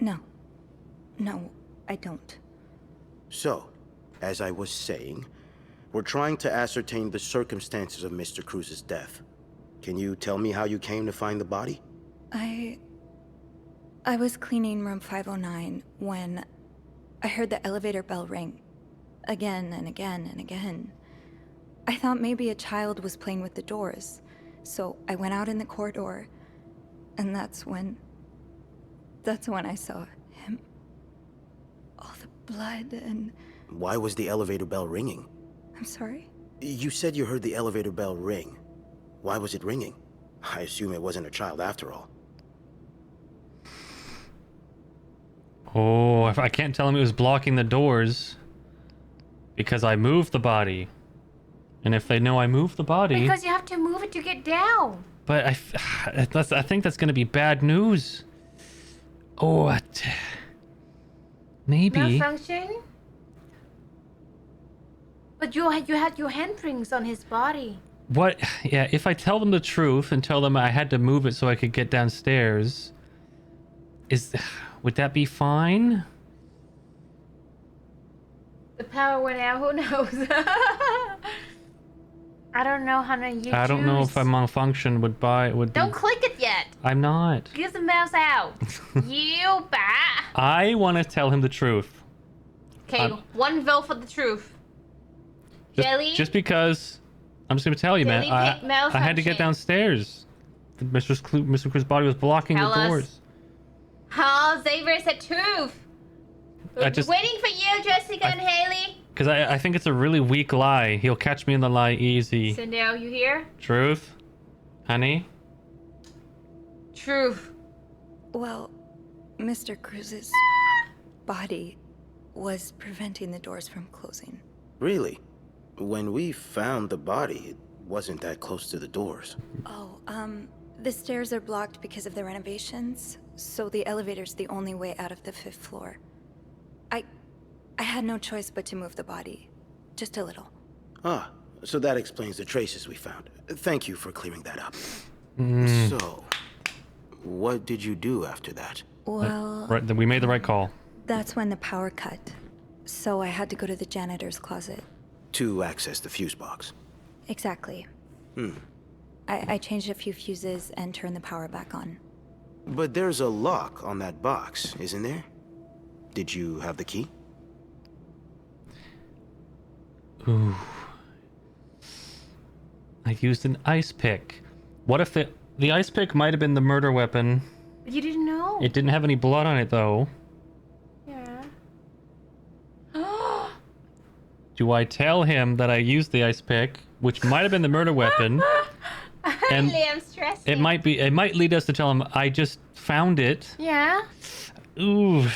No. No, I don't. So, as I was saying, we're trying to ascertain the circumstances of Mr. Cruz's death. Can you tell me how you came to find the body? I was cleaning room 509 when I heard the elevator bell ring. Again and again and again. I thought maybe a child was playing with the doors, so I went out in the corridor, and that's when I saw him. All the blood and... Why was the elevator bell ringing? I'm sorry? You said you heard the elevator bell ring. Why was it ringing? I assume it wasn't a child after all. Oh, if I can't tell him it was blocking the doors because I moved the body. And if they know I moved the body... Because you have to move it to get down. But I think that's going to be bad news. Oh, maybe. Malfunction? But you had your handprints on his body. What? Yeah, if I tell them the truth and tell them I had to move it so I could get downstairs, would that be fine? The power went out. Who knows? I don't know, honey. I don't know if a malfunction would be... Don't click it yet. I'm not. Get the mouse out. You bat. I want to tell him the truth. Okay, one vote for the truth. Jelly. Just because... I'm just going to tell you, man. Jelly pick I had to get malfunction. downstairs. Mr. Cruz's body was blocking Tell the us. doors. Oh, Xavier said truth. I just... Waiting for you, Jessica and Haley. Because I think it's a really weak lie. He'll catch me in the lie easy. Sindel, you here? Truth? Honey? Truth. Well, Mr. Cruz's body was preventing the doors from closing. Really? When we found the body, it wasn't that close to the doors. Oh, the stairs are blocked because of the renovations, so the elevator's the only way out of the 5th floor. I had no choice but to move the body. Just a little. Ah, so that explains the traces we found. Thank you for clearing that up. So, what did you do after that? Well, Right, then we made the right call. that's when the power cut. So I had to go to the janitor's closet. To access the fuse box. Exactly. I changed a few fuses and turned the power back on. But there's a lock on that box, isn't there? Did you have the key? Ooh. I used an ice pick. What if the ice pick might have been the murder weapon? You didn't know? It didn't have any blood on it, though. Yeah. Do I tell him that I used the ice pick, which might have been the murder weapon? And Really, I'm stressing. it might lead us to tell him I just found it. Yeah. Ooh.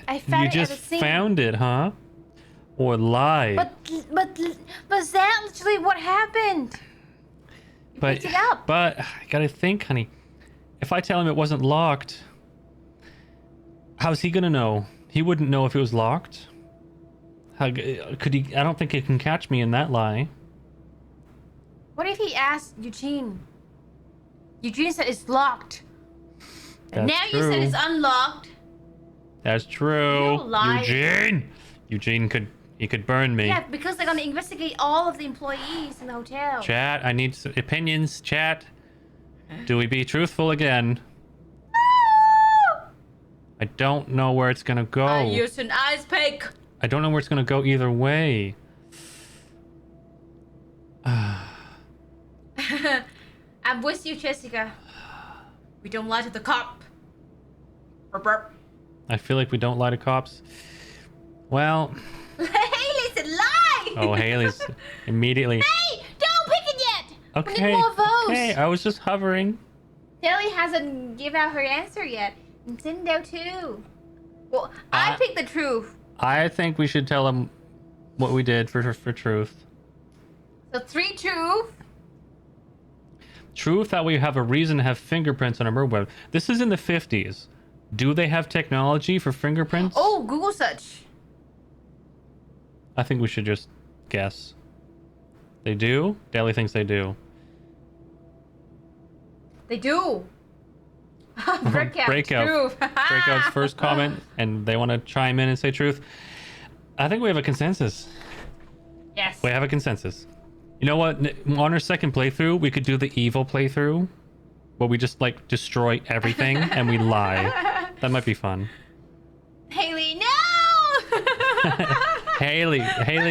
I found You it just at the scene. found it, huh? Or lied. But that's literally what happened. You picked it up. But I gotta think, honey. If I tell him it wasn't locked, how's he gonna know? He wouldn't know if it was locked. How could he? I don't think he can catch me in that lie. What if he asked Eugene? Eugene said it's locked. And That's now you said true. it's unlocked. That's true. You lied. Eugene could burn me. Yeah, because they're gonna investigate all of the employees in the hotel. Chat, I need some opinions. Chat. Do we be truthful again? I don't know where it's gonna go. I used an ice pick. I don't know where it's gonna go either way. I'm with you, Jessica. We don't lie to the cop. Burp, burp. I feel like we don't lie to cops. Well, Haley said lie. oh, Haley's immediately. Hey, don't pick it yet. We Okay. need more votes. Okay, I was just hovering. Haley hasn't give out her answer yet. Nintendo too. Well, I picked the truth. I think we should tell him what we did for truth. So 3 truth. Truth that we have a reason to have fingerprints on our murder weapon. This is in the 50s. Do they have technology for fingerprints? Oh, Google search. I think we should just guess. They do? Daly thinks they do. They do. Breakout. Breakout. Truth. Breakout's first comment, and they want to chime in and say truth. I think we have a consensus. Yes. We have a consensus. You know what? On our second playthrough, we could do the evil playthrough, where we just like destroy everything and we lie. That might be fun. Haley, no! Haley,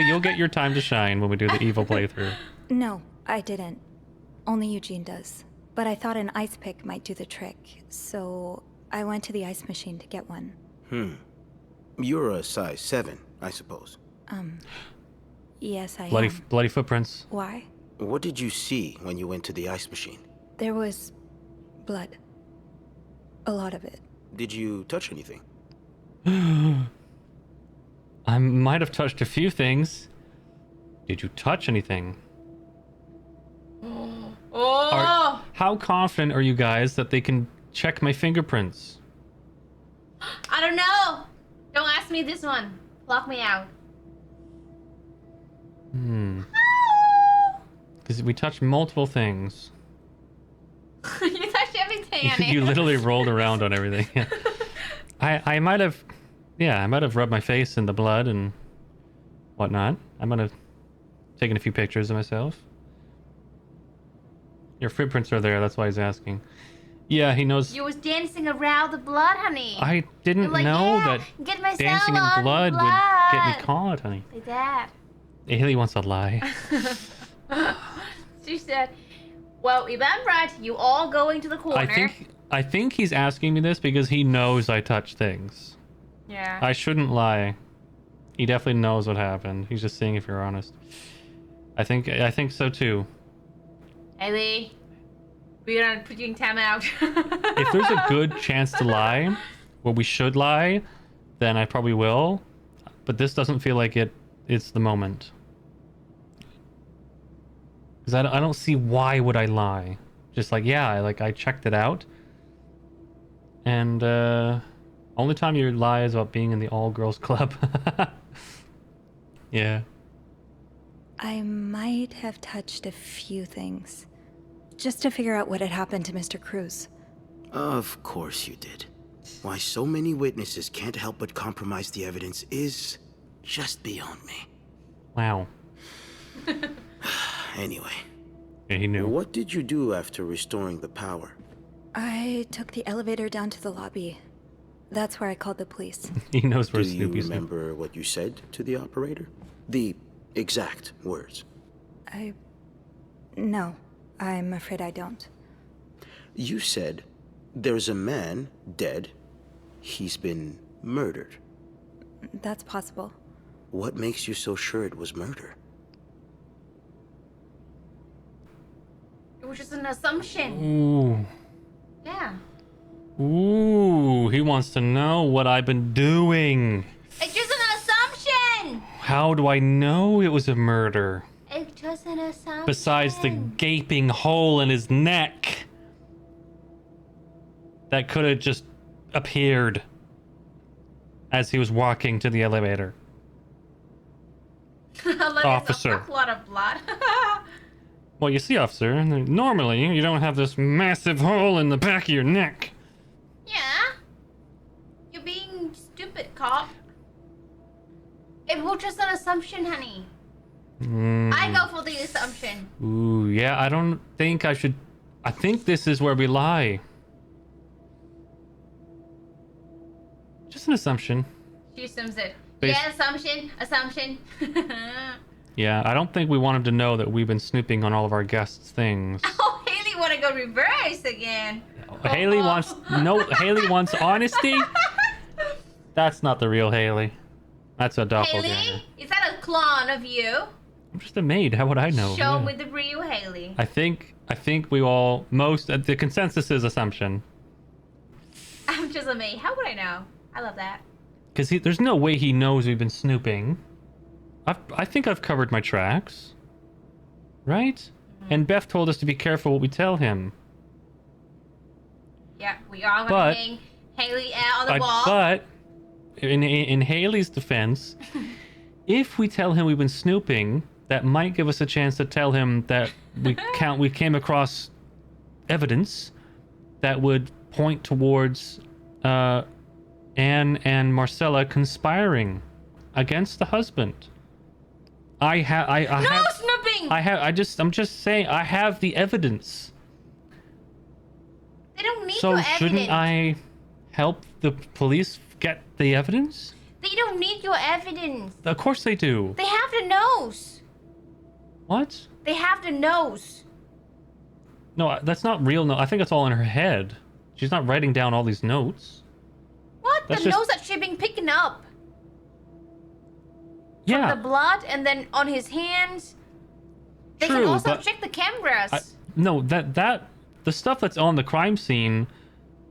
you'll get your time to shine when we do the evil playthrough. No, I didn't. Only Eugene does. But I thought an ice pick might do the trick, so I went to the ice machine to get one. You're a size 7, I suppose. Yes, I Bloody, am. bloody footprints. Why? What did you see when you went to the ice machine? There was blood. A lot of it. Did you touch anything? I might have touched a few things. Did you touch anything? Oh! How confident are you guys that they can check my fingerprints? I don't know. Don't ask me this one. Lock me out. Because we touched multiple things. You touched everything, honey. You literally rolled around on everything. I might have, I might have rubbed my face in the blood and whatnot. I might have taken a few pictures of myself. Your footprints are there, that's why he's asking. Yeah, he knows. You was dancing around the blood, honey. I didn't You're like, know yeah, that get myself dancing in on blood would get me caught, honey. Like that. Haley wants to lie. She said, well, if I'm right, you all go into the corner. I think he's asking me this because he knows I touch things. Yeah. I shouldn't lie. He definitely knows what happened. He's just seeing if you're honest. I think so too. Haley, we're gonna put you in timeout. If there's a good chance to lie, where we should lie, then I probably will. But this doesn't feel like it's the moment. Because I don't see why would I lie. Just like, I checked it out. And only time you lie is about being in the all-girls club. Yeah. I might have touched a few things. Just to figure out what had happened to Mr. Cruz. Of course you did. Why so many witnesses can't help but compromise the evidence is just beyond me. Wow. Anyway, Yeah, he knew. what did you do after restoring the power? I took the elevator down to the lobby. That's where I called the police. He knows where Do you Snoopy's. remember what you said to the operator? The exact words. No, I'm afraid I don't. You said, there's a man dead. He's been murdered. That's possible. What makes you so sure it was murder? It was just an assumption. Ooh. Yeah. Ooh, he wants to know what I've been doing. It's just an assumption. How do I know it was a murder? It's just an assumption. Besides the gaping hole in his neck that could have just appeared as he was walking to the elevator. Officer. A lot of blood. Well, you see, officer, normally you don't have this massive hole in the back of your neck. Yeah. You're being stupid, cop. It was just an assumption, honey. I go for the assumption. Ooh, yeah, I don't think I should... I think this is where we lie. Just an assumption. She assumes it. Bas- Yeah, assumption. Yeah, I don't think we want him to know that we've been snooping on all of our guests' things. Oh, Haley want to go reverse again. Haley wants... No, Haley wants honesty? That's not the real Haley. That's a doppelganger. Haley, is that a clone of you? I'm just a maid. How would I know? Show Yeah. me the real Haley. I think we all... The consensus is assumption. I'm just a maid. How would I know? I love that. Because there's no way he knows we've been snooping. I think I've covered my tracks. Right? And Beth told us to be careful what we tell him. Yeah, we are But- gonna hang Haley out on the wall. But in Haley's defense, if we tell him we've been snooping, that might give us a chance to tell him that we came across evidence that would point towards Anne and Marcella conspiring against the husband. No have snooping! I'm just saying I have the evidence. They don't need So your evidence. shouldn't I help the police get the evidence? They don't need your evidence. Of course they do. They have the nose. What? They have the nose. No, that's not real. No, I think it's all in her head. She's not writing down all these notes. What? That's the just- nose that she's been picking up. Yeah. The blood and then on his hands. They True, can also but check the cameras. No, that the stuff that's on the crime scene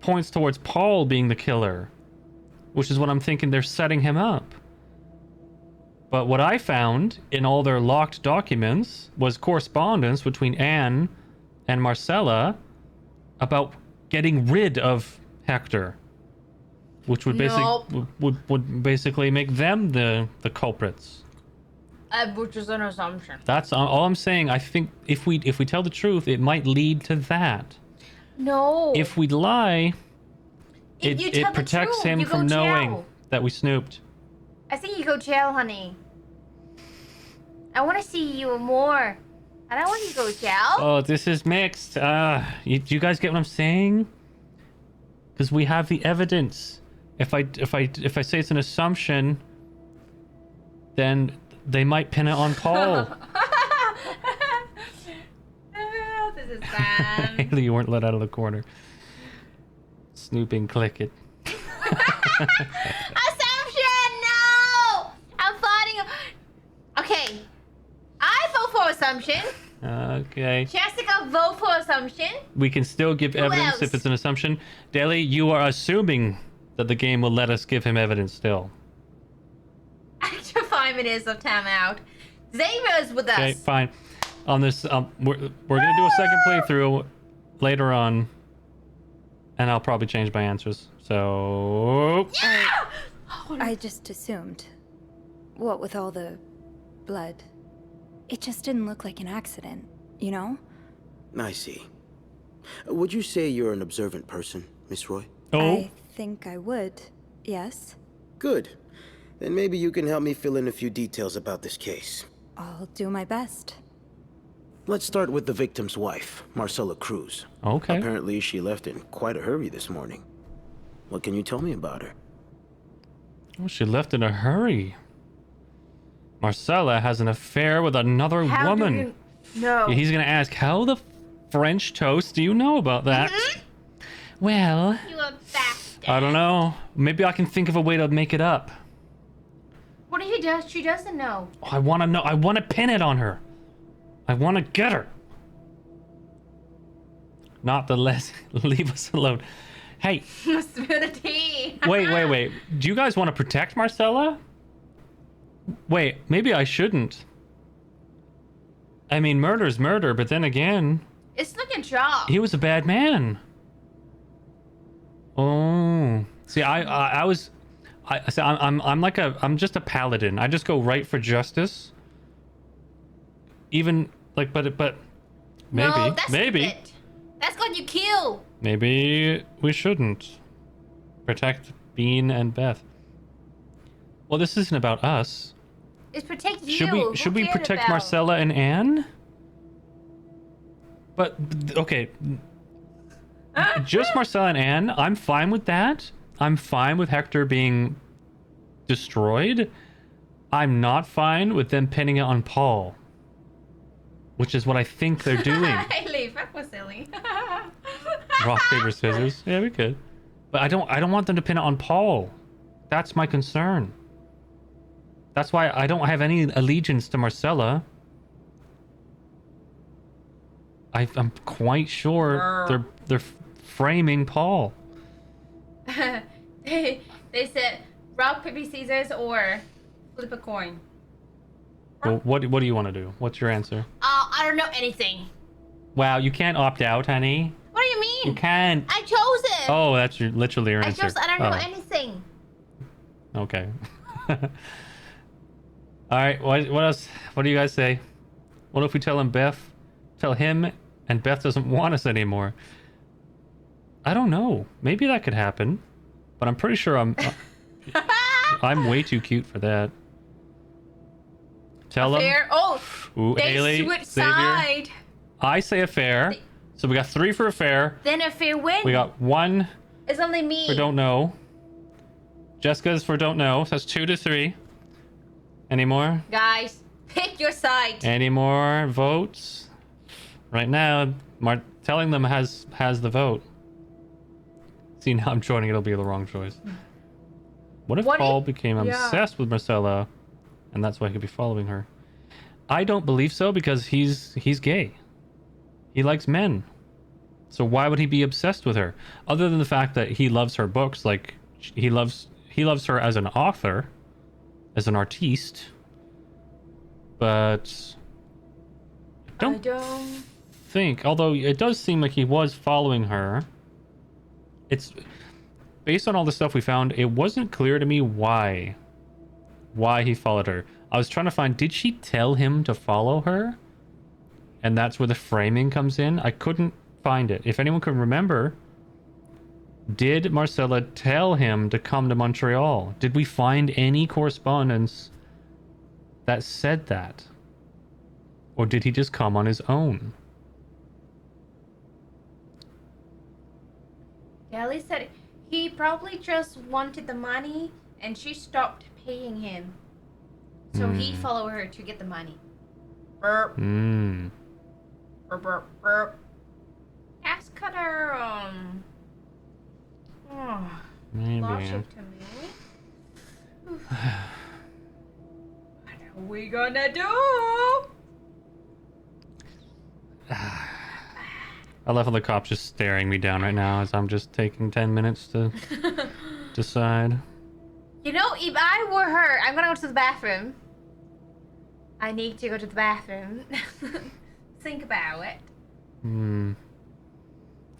points towards Paul being the killer, which is what I'm thinking they're setting him up. But what I found in all their locked documents was correspondence between Anne and Marcella about getting rid of Hector, which would basically would basically make them the culprits. Which is an assumption. That's all I'm saying. I think if we tell the truth, it might lead to that. No. If we lie, If you it tell the protects truth, him you from go knowing jail. that we snooped. I think you go jail, honey. I want to see you more. I don't want you to go jail. Oh, this is mixed. Do you guys get what I'm saying? Because we have the evidence. If I say it's an assumption, then they might pin it on Paul. This is bad. Haley, you weren't let out of the corner. Snooping, click it. Assumption, no! I'm fighting. Okay, I vote for assumption. Okay. Jessica, vote for assumption. We can still give evidence if else? it's an assumption. Deli, you are assuming that the game will let us give him evidence still. Extra 5 minutes of timeout. Xavier's with us. Okay, fine. On this, we're gonna do a second playthrough later on, and I'll probably change my answers. So I just assumed. What with all the blood? It just didn't look like an accident, you know? I see. Would you say you're an observant person, Miss Roy? I think I would, yes. Good. Then maybe you can help me fill in a few details about this case. I'll do my best. Let's start with the victim's wife, Marcella Cruz. Okay. Apparently, she left in quite a hurry this morning. What can you tell me about her? Oh, she left in a hurry. Marcella has an affair with another How woman. do you know? He's gonna ask, how the French toast do you know about that? Well, You a bastard. I don't know. Maybe I can think of a way to make it up. What if he does? She doesn't know. I want to know. I want to pin it on her. I want to get her. Not the less. Leave us alone. Hey, Spill the tea. wait. Do you guys want to protect Marcella? Wait, maybe I shouldn't. I mean, murder's murder, but then again, It's like a job. he was a bad man. Oh, see, I'm just a paladin. I just go right for justice. Even like, but maybe, No, that's maybe, stupid. That's what you kill. maybe we shouldn't protect Bean and Beth. Well, this isn't about us. It's protect you. Should we Who cares protect about? Marcella and Anne? But okay, just Marcella and Anne. I'm fine with that. I'm fine with Hector being destroyed. I'm not fine with them pinning it on Paul, which is what I think they're doing. Hey, that was silly. Rock, paper, scissors. Yeah, we could. But I don't want them to pin it on Paul. That's my concern. That's why I don't have any allegiance to Marcella. I'm quite sure they're framing Paul. they said rock, paper, scissors, or flip a coin. Well, what do you want to do? What's your answer? I don't know anything. Wow, you can't opt out, honey. What do you mean? You can't. I chose it. Oh, that's literally your answer. I don't know anything. Okay. All right. What else? What do you guys say? What if we tell him, and Beth doesn't want us anymore? I don't know. Maybe that could happen, but I'm pretty sure I'm way too cute for that. Tell him. Fair. Oh, Ooh, they Ailey, switch Xavier. side. I say affair. So we got 3 for affair. Then a fair win. We got 1 It's only me. for don't know. Jessica's for don't know. So that's 2 to 3. Any more? Guys, pick your side. Any more votes? Right now, telling them has the vote. See, now I'm joining. It'll be the wrong choice. What if Paul became obsessed with Marcella, and that's why he could be following her? I don't believe so, because he's gay. He likes men. So why would he be obsessed with her? Other than the fact that he loves her books, like he loves her as an author, as an artiste. But I don't think, although it does seem like he was following her. It's based on all the stuff we found, it wasn't clear to me why he followed her. I was trying to find, did she tell him to follow her? And that's where the framing comes in. I couldn't find it. If anyone can remember, did Marcella tell him to come to Montreal? Did we find any correspondence that said that? Or did he just come on his own? Kelly said he probably just wanted the money and she stopped paying him. So he followed her to get the money. Burp. Burp, burp, burp. Ask her, Maybe. logic to me. What are we gonna do? I left all the cops just staring me down right now as I'm just taking 10 minutes to decide. You know, if I were her, I'm gonna go to the bathroom. I need to go to the bathroom. Think about it.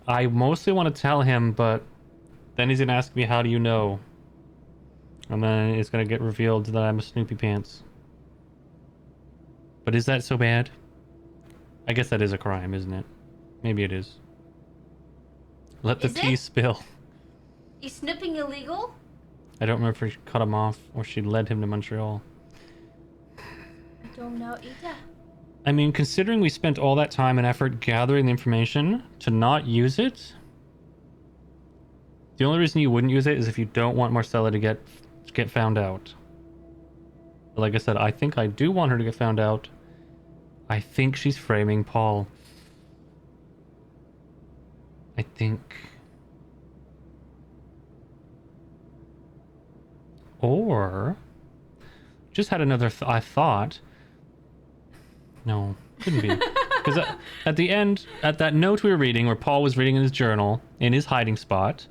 I mostly want to tell him, but then he's gonna ask me, how do you know? And then it's gonna get revealed that I'm a Snoopy Pants. But is that so bad? I guess that is a crime, isn't it? Maybe it is. Let the tea spill. Is snooping illegal? I don't remember if she cut him off or she led him to Montreal. I don't know either. I mean, considering we spent all that time and effort gathering the information to not use it, the only reason you wouldn't use it is if you don't want Marcella to get found out. But like I said, I think I do want her to get found out. I think she's framing Paul. I think. Or just had another thought. No, couldn't be. Because at the end, at that note we were reading, where Paul was reading in his journal, in his hiding spot,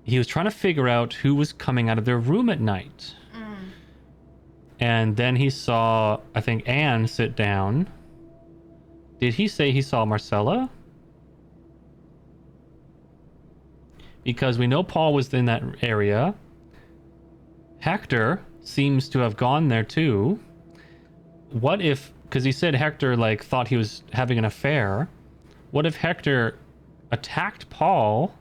he was trying to figure out who was coming out of their room at night. And then he saw, I think, Anne sit down. Did he say he saw Marcella? Because we know Paul was in that area. Hector seems to have gone there too. What if, because he said Hector like thought he was having an affair. What if Hector attacked Paul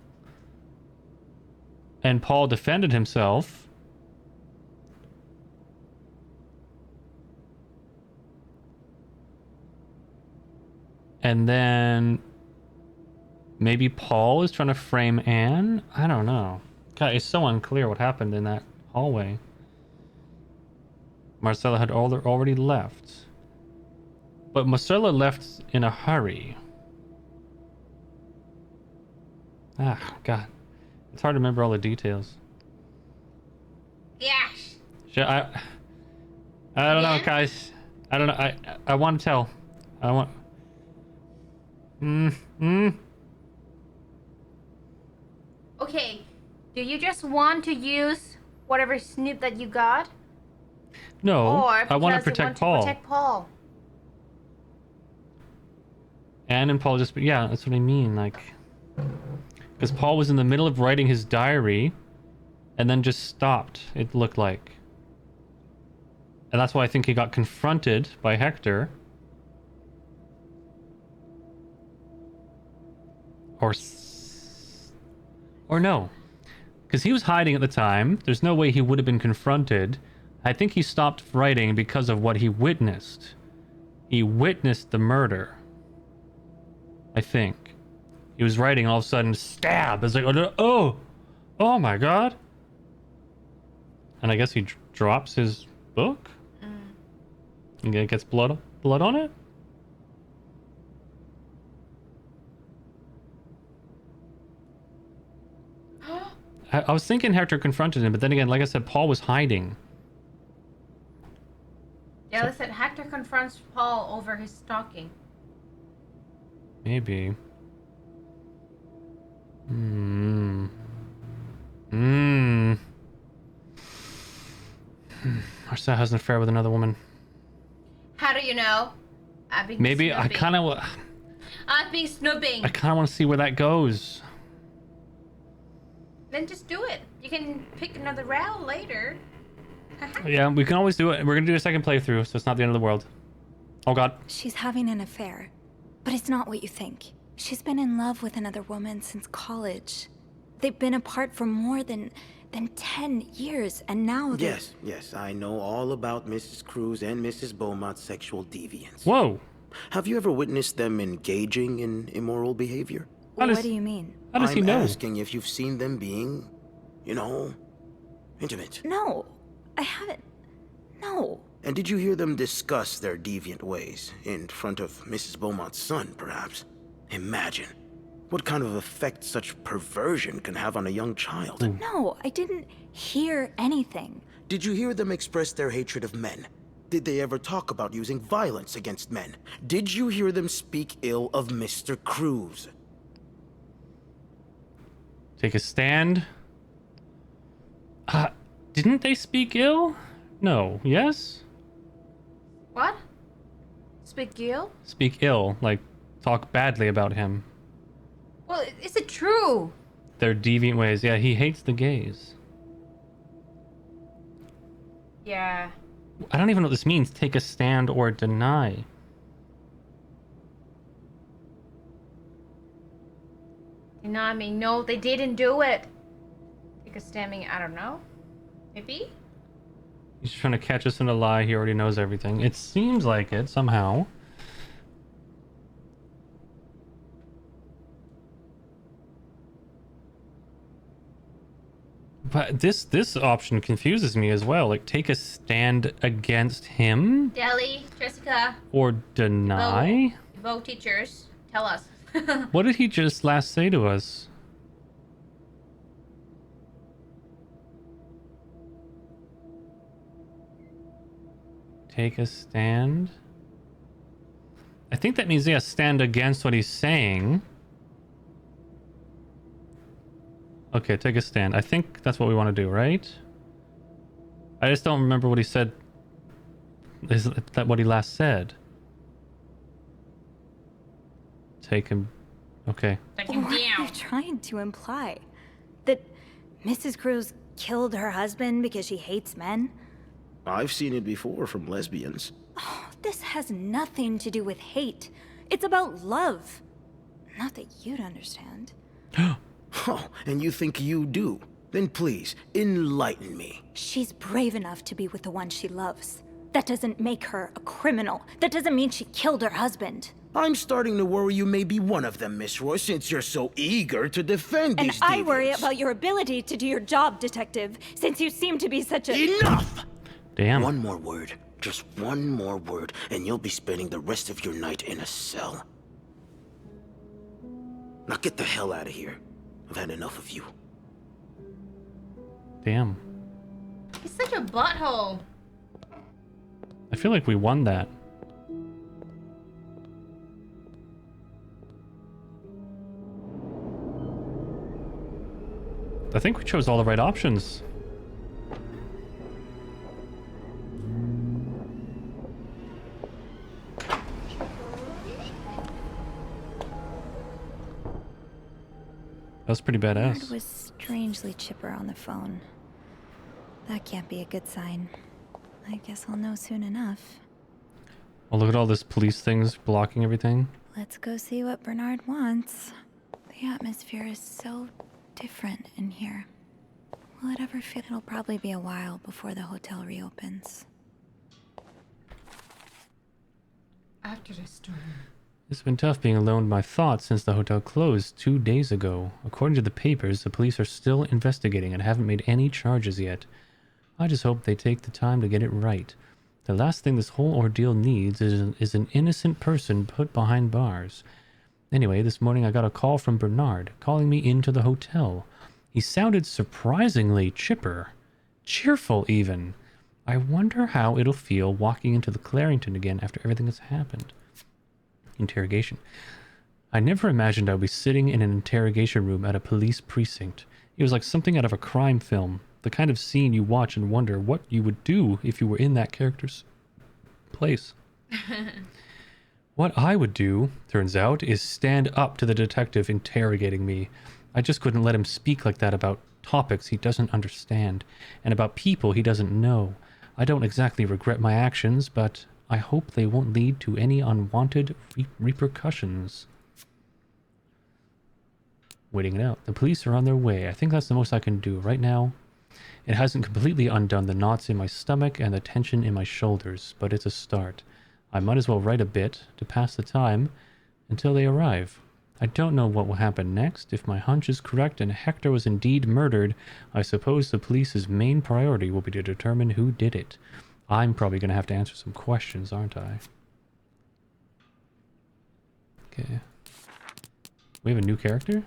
and Paul defended himself? And then maybe Paul is trying to frame Anne? I don't know. God, it's so unclear what happened in that hallway. Marcella had already left. But Marcella left in a hurry. Ah, God. It's hard to remember all the details. Yes. I don't know, Again? guys. I don't know. I want to tell. I want... Okay. Do you just want to use whatever snoop that you got? No, Or I want to because you protect Paul. protect Paul? Anne and Paul just... Yeah, that's what I mean. Like... Because Paul was in the middle of writing his diary and then just stopped, it looked like. And that's why I think he got confronted by Hector. Or no. Because he was hiding at the time. There's no way he would have been confronted. I think he stopped writing because of what he witnessed. He witnessed the murder. I think. He was writing, all of a sudden, stab! It's like, oh my god! And I guess he drops his book? And it gets blood on it? I was thinking Hector confronted him, but then again, like I said, Paul was hiding. Yeah, listen, Hector confronts Paul over his stalking. Maybe. Marcel has an affair with another woman. How do you know? I've been Maybe snooping. I've been snooping. I kind of want to see where that goes. Then just do it. You can pick another route later. Yeah, we can always do it. We're gonna do a second playthrough, so it's not the end of the world. Oh god. She's having an affair, but it's not what you think. She's been in love with another woman since college. They've been apart for more than 10 years, and now they... Yes, I know all about Mrs. Cruz and Mrs. Beaumont's sexual deviance. Whoa. Have you ever witnessed them engaging in immoral behavior? What do you mean? How does he know? I'm asking if you've seen them being, intimate. No, I haven't. No. And did you hear them discuss their deviant ways in front of Mrs. Beaumont's son, perhaps? Imagine what kind of effect such perversion can have on a young child. No, I didn't hear anything. Did you hear them express their hatred of men? Did they ever talk about using violence against men? Did you hear them speak ill of Mr. Cruz? Take a stand. Didn't they speak ill? No. Yes? What? Speak Gil? Speak ill. Like, talk badly about him. Well, is it true? Their deviant ways. Yeah, he hates the gays. Yeah. I don't even know what this means. Take a stand or deny. Deny me. No, they didn't do it. Take a stamming. I don't know. Maybe? He's trying to catch us in a lie. He already knows everything. It seems like it, somehow. But this option confuses me as well. Like, take a stand against him? Deli, Jessica, Or deny? Vote teachers, tell us. What did he just last say to us? Take a stand? I think that means, yeah, stand against what he's saying. Okay, take a stand. I think that's what we want to do, right? I just don't remember what he said. Is that what he last said? Take him. Okay. Take him What are you down. trying to imply? That Mrs. Cruz killed her husband because she hates men? I've seen it before from lesbians. This has nothing to do with hate. It's about love. Not that you'd understand. Oh, and you think you do? Then please, enlighten me. She's brave enough to be with the one she loves. That doesn't make her a criminal. That doesn't mean she killed her husband. I'm starting to worry you may be one of them, Miss Roy, since you're so eager to defend And these I worry deviants. about your ability to do your job, detective, since you seem to be such a— Enough! Damn. One more word, just one more word, and you'll be spending the rest of your night in a cell. Now get the hell out of here. I've had enough of you. Damn. He's such a butthole. I feel like we won that. I think we chose all the right options. That was pretty Bernard badass. was strangely chipper on the phone. That can't be a good sign. I guess I'll know soon enough. Oh, look at all this police things blocking everything. Let's go see what Bernard wants. The atmosphere is so different in here. Will it ever feel? It'll probably be a while before the hotel reopens. After the storm. It's been tough being alone with my thoughts since the hotel closed 2 days ago. According to the papers, the police are still investigating and haven't made any charges yet. I just hope they take the time to get it right. The last thing this whole ordeal needs is an innocent person put behind bars. Anyway, this morning I got a call from Bernard, calling me into the hotel. He sounded surprisingly chipper. Cheerful, even. I wonder how it'll feel walking into the Clarington again after everything that's happened. Interrogation. I never imagined I'd be sitting in an interrogation room at a police precinct. It was like something out of a crime film. The kind of scene you watch and wonder what you would do if you were in that character's place. What I would do, turns out, is stand up to the detective interrogating me. I just couldn't let him speak like that about topics he doesn't understand, and about people he doesn't know. I don't exactly regret my actions, but I hope they won't lead to any unwanted repercussions. Waiting it out. The police are on their way. I think that's the most I can do right now. It hasn't completely undone the knots in my stomach and the tension in my shoulders, but it's a start. I might as well write a bit to pass the time until they arrive. I don't know what will happen next. If my hunch is correct and Hector was indeed murdered, I suppose the police's main priority will be to determine who did it. I'm probably going to have to answer some questions, aren't I? Okay. We have a new character?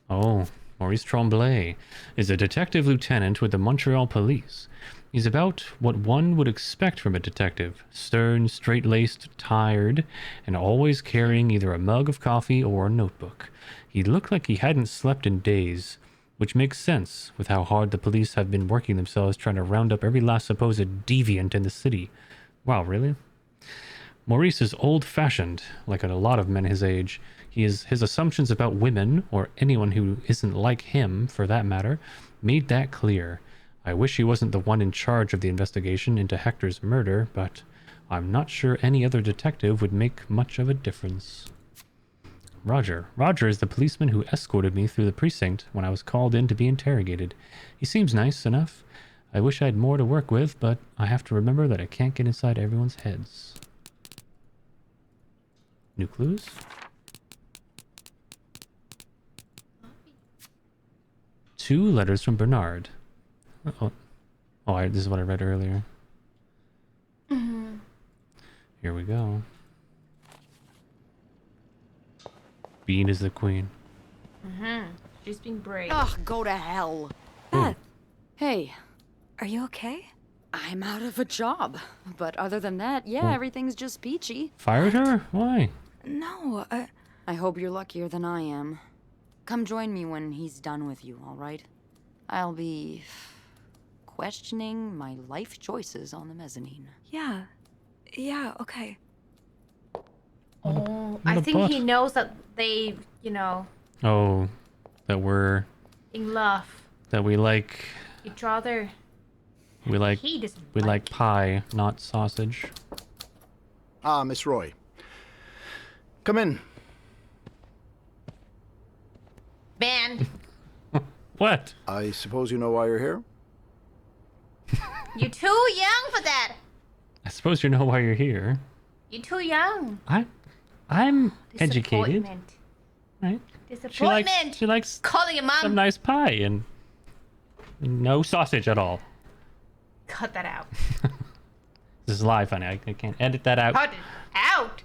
Oh, Maurice Tremblay is a detective lieutenant with the Montreal Police. He's about what one would expect from a detective. Stern, straight-laced, tired, and always carrying either a mug of coffee or a notebook. He looked like he hadn't slept in days, which makes sense with how hard the police have been working themselves trying to round up every last supposed deviant in the city. Wow, really? Maurice is old-fashioned, like a lot of men his age. His assumptions about women, or anyone who isn't like him, for that matter, made that clear. I wish he wasn't the one in charge of the investigation into Hector's murder, but I'm not sure any other detective would make much of a difference. Roger. Roger is the policeman who escorted me through the precinct when I was called in to be interrogated. He seems nice enough. I wish I had more to work with, but I have to remember that I can't get inside everyone's heads. New clues? Two letters from Bernard. This is what I read earlier. Here we go. Bean is the queen. She's being brave. Ugh, go to hell. Beth, Hey, are you okay? I'm out of a job. But other than that, yeah, everything's just peachy. Fired her? Why? No, I hope you're luckier than I am. Come join me when he's done with you, all right? I'll be questioning my life choices on the mezzanine. Yeah. Yeah, okay. Oh, What I a think he butt. knows that they, you know, Oh, that we're in love. that we like Each other. we like He doesn't we like pie, not sausage. Ah, Miss Roy. Come in. Man, What? I suppose you know why you're here? you're too young for that. I suppose you know why you're here. You're too young. I'm educated, Disappointment. right? Disappointment. She likes Calling your some mom. nice pie and no sausage at all. Cut that out. This is live, honey. I can't edit that out. Cut it out.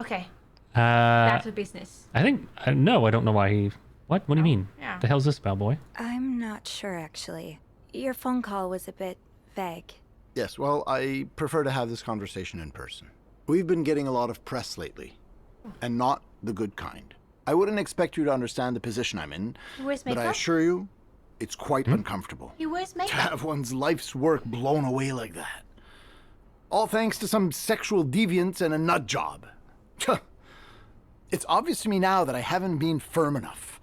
Okay, Uh, back to business. I think no. I don't know why he. What? What do you mean? yeah. The hell's this, bellboy? I'm not sure, actually. Your phone call was a bit vague. Yes, well, I prefer to have this conversation in person. We've been getting a lot of press lately, and not the good kind. I wouldn't expect you to understand the position I'm in, He wears but I makeup. assure you, it's quite uncomfortable. He wears To makeup. have one's life's work blown away like that. All thanks to some sexual deviance and a nut job. It's obvious to me now that I haven't been firm enough.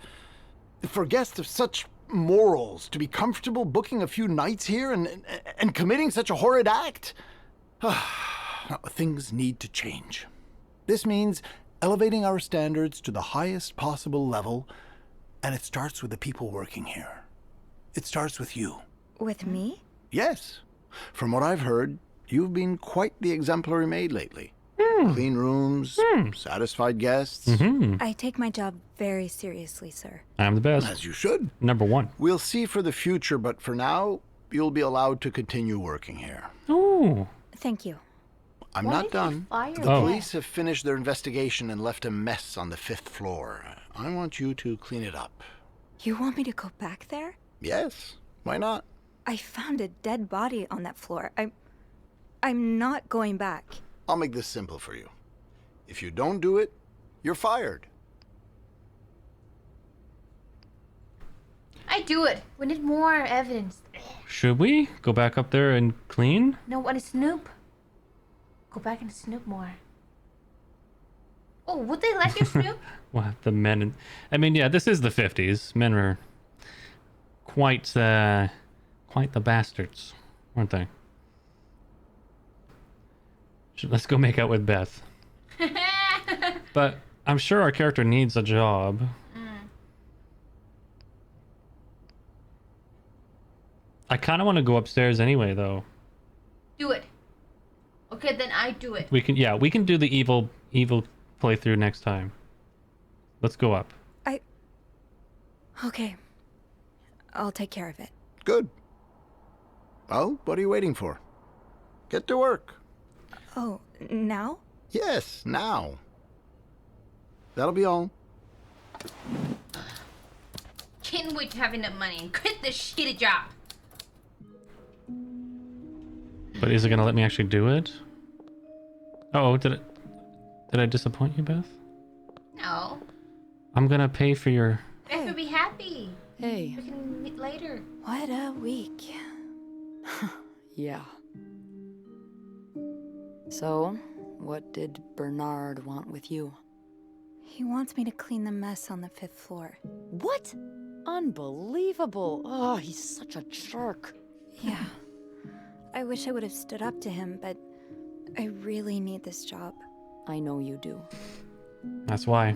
For guests of such morals to be comfortable booking a few nights here and committing such a horrid act. Things need to change. This means elevating our standards to the highest possible level, and it starts with the people working here. It starts with you. With me? Yes. From what I've heard, you've been quite the exemplary maid lately. Clean rooms, satisfied guests. I take my job very seriously, sir. I'm the best. As you should. Number one. We'll see for the future, but for now, you'll be allowed to continue working here. Oh. Thank you. I'm Why not did he done. fire The her? police have finished their investigation and left a mess on the 5th floor. I want you to clean it up. You want me to go back there? Yes, why not? I found a dead body on that floor. I'm not going back. I'll make this simple for you. If you don't do it, you're fired. I do it. We need more evidence. Should we go back up there and clean? No one is Snoop. Go back and Snoop more. Oh, would they let you Snoop? What the men? I mean, yeah, this is the 50s. Men were quite the bastards, weren't they? Let's go make out with Beth. But I'm sure our character needs a job. I kind of want to go upstairs anyway, though. Do it. Okay, then I do it. We can do the evil playthrough next time. Let's go up. Okay. I'll take care of it. Good. Well, what are you waiting for? Get to work. Oh, now? Yes, now. That'll be all. Can't wait to have enough money and quit this shitty job. But is it gonna let me actually do it? Oh, did I disappoint you, Beth? No. I'm gonna pay for your. Beth will be happy. Hey. We can meet later. What a week. Yeah. So, what did Bernard want with you? He wants me to clean the mess on the 5th floor. What? Unbelievable. Oh, he's such a jerk. Yeah. I wish I would have stood up to him, but I really need this job. I know you do. That's why.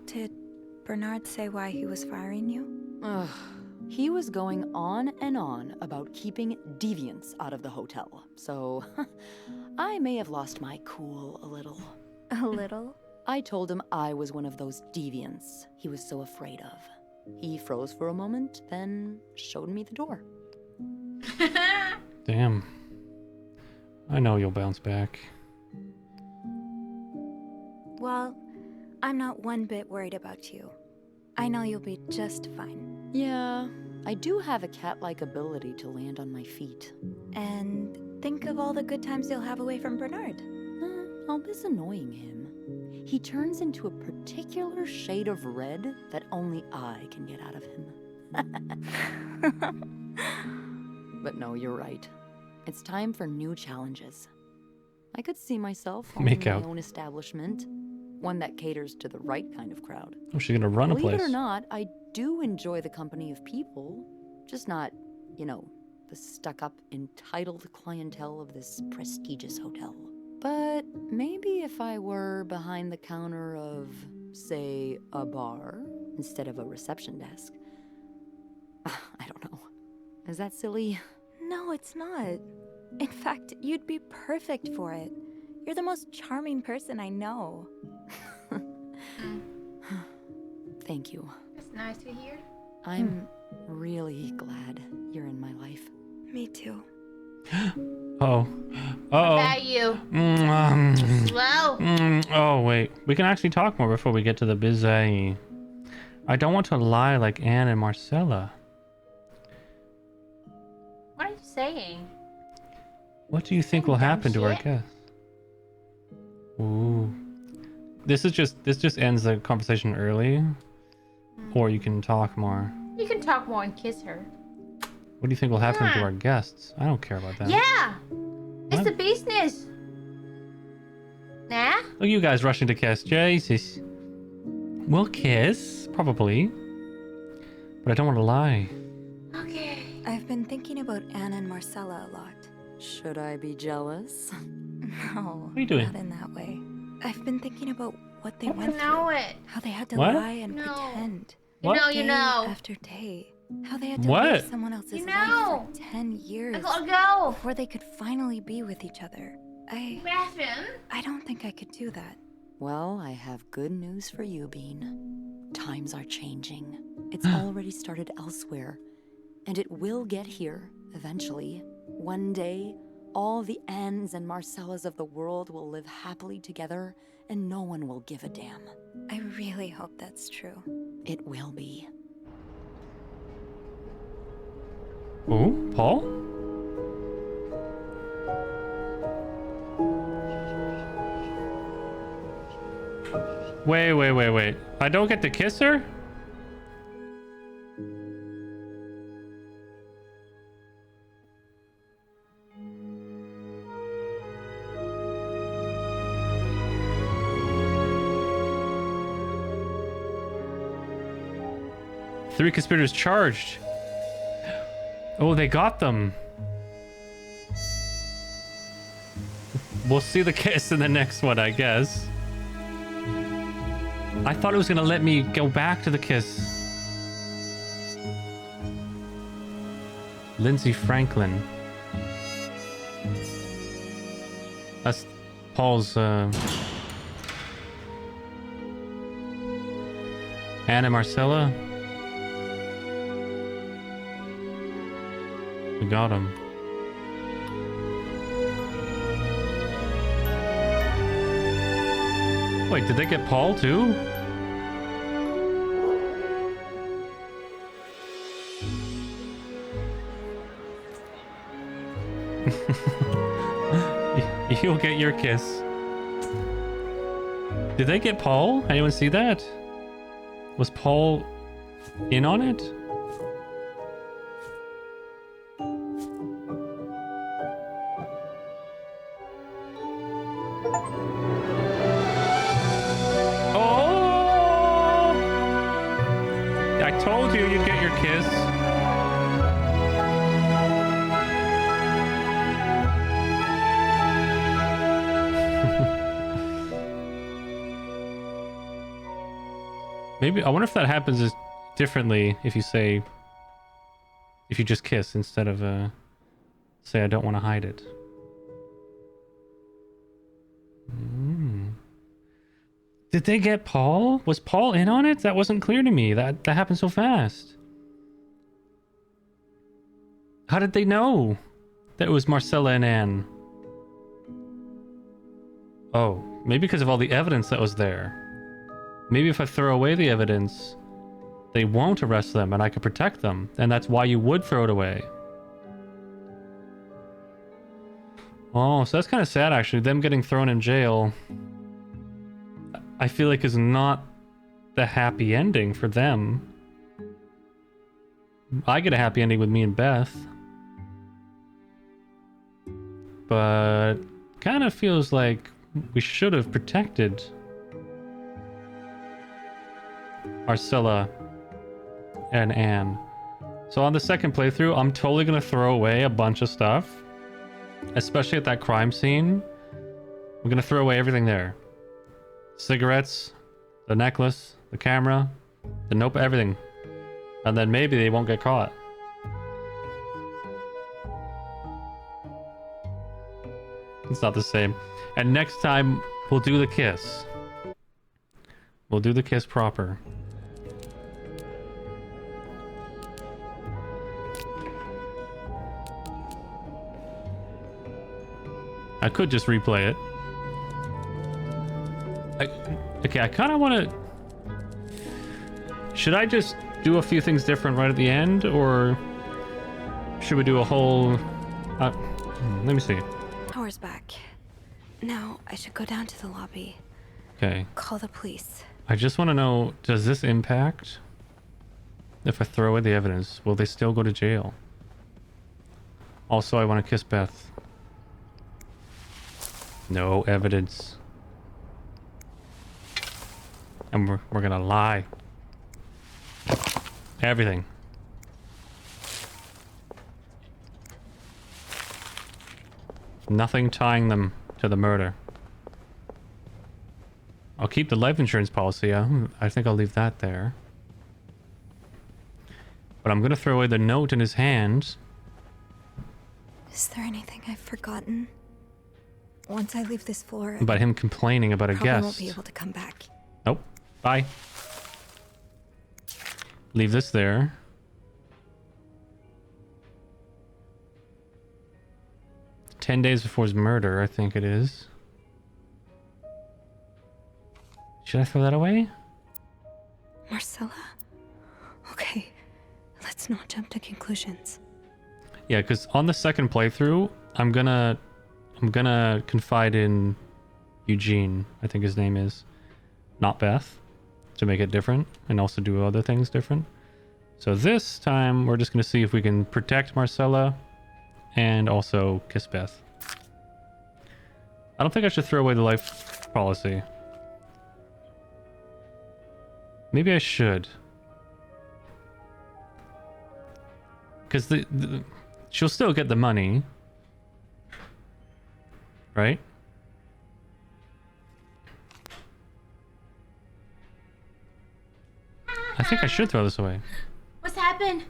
Did Bernard say why he was firing you? Ugh. He was going on and on about keeping deviants out of the hotel, so I may have lost my cool a little. A little? I told him I was one of those deviants he was so afraid of. He froze for a moment, then showed me the door. Damn. I know you'll bounce back. Well, I'm not one bit worried about you. I know you'll be just fine. Yeah, I do have a cat-like ability to land on my feet. And think of all the good times you'll have away from Bernard. I'll miss annoying him. he turns into a particular shade of red that only I can get out of him. But no, you're right. It's time for new challenges. I could see myself owning Make my out. own establishment, one that caters to the right kind of crowd. Oh, she's gonna run a Believe place. it or not, I do enjoy the company of people, just not, you know, the stuck-up, entitled clientele of this prestigious hotel. But maybe if I were behind the counter of, say, a bar instead of a reception desk. I don't know. Is that silly? No, it's not. In fact, you'd be perfect for it. You're the most charming person I know. Thank you. That's nice to hear. I'm really glad you're in my life. Me too. Oh. What Uh-oh. about you? Slow. Oh, wait. We can actually talk more before we get to the busy. I don't want to lie like Anne and Marcella. What are you saying? What do you think Some will dumb happen to our shit? guests? Ooh. This just ends the conversation early. Or you can talk more. You can talk more and kiss her. What do you think will happen to Yeah. our guests? I don't care about that. Yeah! It's What? the business. Nah? Look at you guys rushing to kiss. Jesus. We'll kiss, probably. But I don't want to lie. Okay. I've been thinking about Anne and Marcella a lot. Should I be jealous? No, are you doing? not in that way. I've been thinking about what they I went know through. it. How they had to What? lie and No. pretend. What? You Day know. after day. How they had to What? live someone else's You life know. for 10 years I gotta go. before they could finally be with each other. Bathroom? I don't think I could do that. Well, I have good news for you, Bean. Times are changing. It's already started elsewhere, and it will get here eventually. One day, all the Annes and Marcellas of the world will live happily together, and no one will give a damn. I really hope that's true. It will be. Ooh, Paul? Wait. I don't get to kiss her? Three conspirators charged. Oh, they got them. We'll see the kiss in the next one, I guess. I thought it was gonna let me go back to the kiss. Lindsay Franklin. That's Paul's, Anna Marcella. We got him. Wait, did they get Paul too? You'll get your kiss. Did they get Paul? Anyone see that? Was Paul in on it? Oh! I told you you'd get your kiss. Maybe I wonder if that happens as differently if you say if you just kiss instead of say I don't want to hide it. Did they get Paul? Was Paul in on it? That wasn't clear to me. That happened so fast. How did they know that it was Marcella and Anne? Oh, maybe because of all the evidence that was there. Maybe if I throw away the evidence, they won't arrest them and I could protect them. And that's why you would throw it away. Oh, so that's kind of sad actually. Them getting thrown in jail. I feel like is not the happy ending for them. I get a happy ending with me and Beth. But kind of feels like we should have protected Marcella and Anne. So on the second playthrough, I'm totally going to throw away a bunch of stuff. Especially at that crime scene. I'm going to throw away everything there. Cigarettes, the necklace, the camera, the note, everything. And then maybe they won't get caught. It's not the same. And next time, we'll do the kiss. We'll do the kiss proper. I could just replay it. Okay, I kind of want to... Should I just do a few things different right at the end? Or should we do a whole... let me see. Power's back. Now I should go down to the lobby. Okay. Call the police. I just want to know, does this impact if I throw away the evidence? Will they still go to jail? Also, I want to kiss Beth. No evidence. And we're gonna lie. Everything. Nothing tying them to the murder. I'll keep the life insurance policy. I think I'll leave that there. But I'm gonna throw away the note in his hand. Is there anything I've forgotten? Once I leave this floor, About him complaining about a probably guest. won't be able to come back. Nope. Bye. Leave this there. "10 days before his murder," I think it is. Should I throw that away? Marcella? Okay, let's not jump to conclusions. Yeah, because on the second playthrough, I'm gonna confide in Eugene, I think his name is, not Beth, to make it different and also do other things different. So this time, we're just gonna see if we can protect Marcella and also kiss Beth. I don't think I should throw away the life policy. Maybe I should. Because she'll still get the money. Right? I think I should throw this away. What's happened?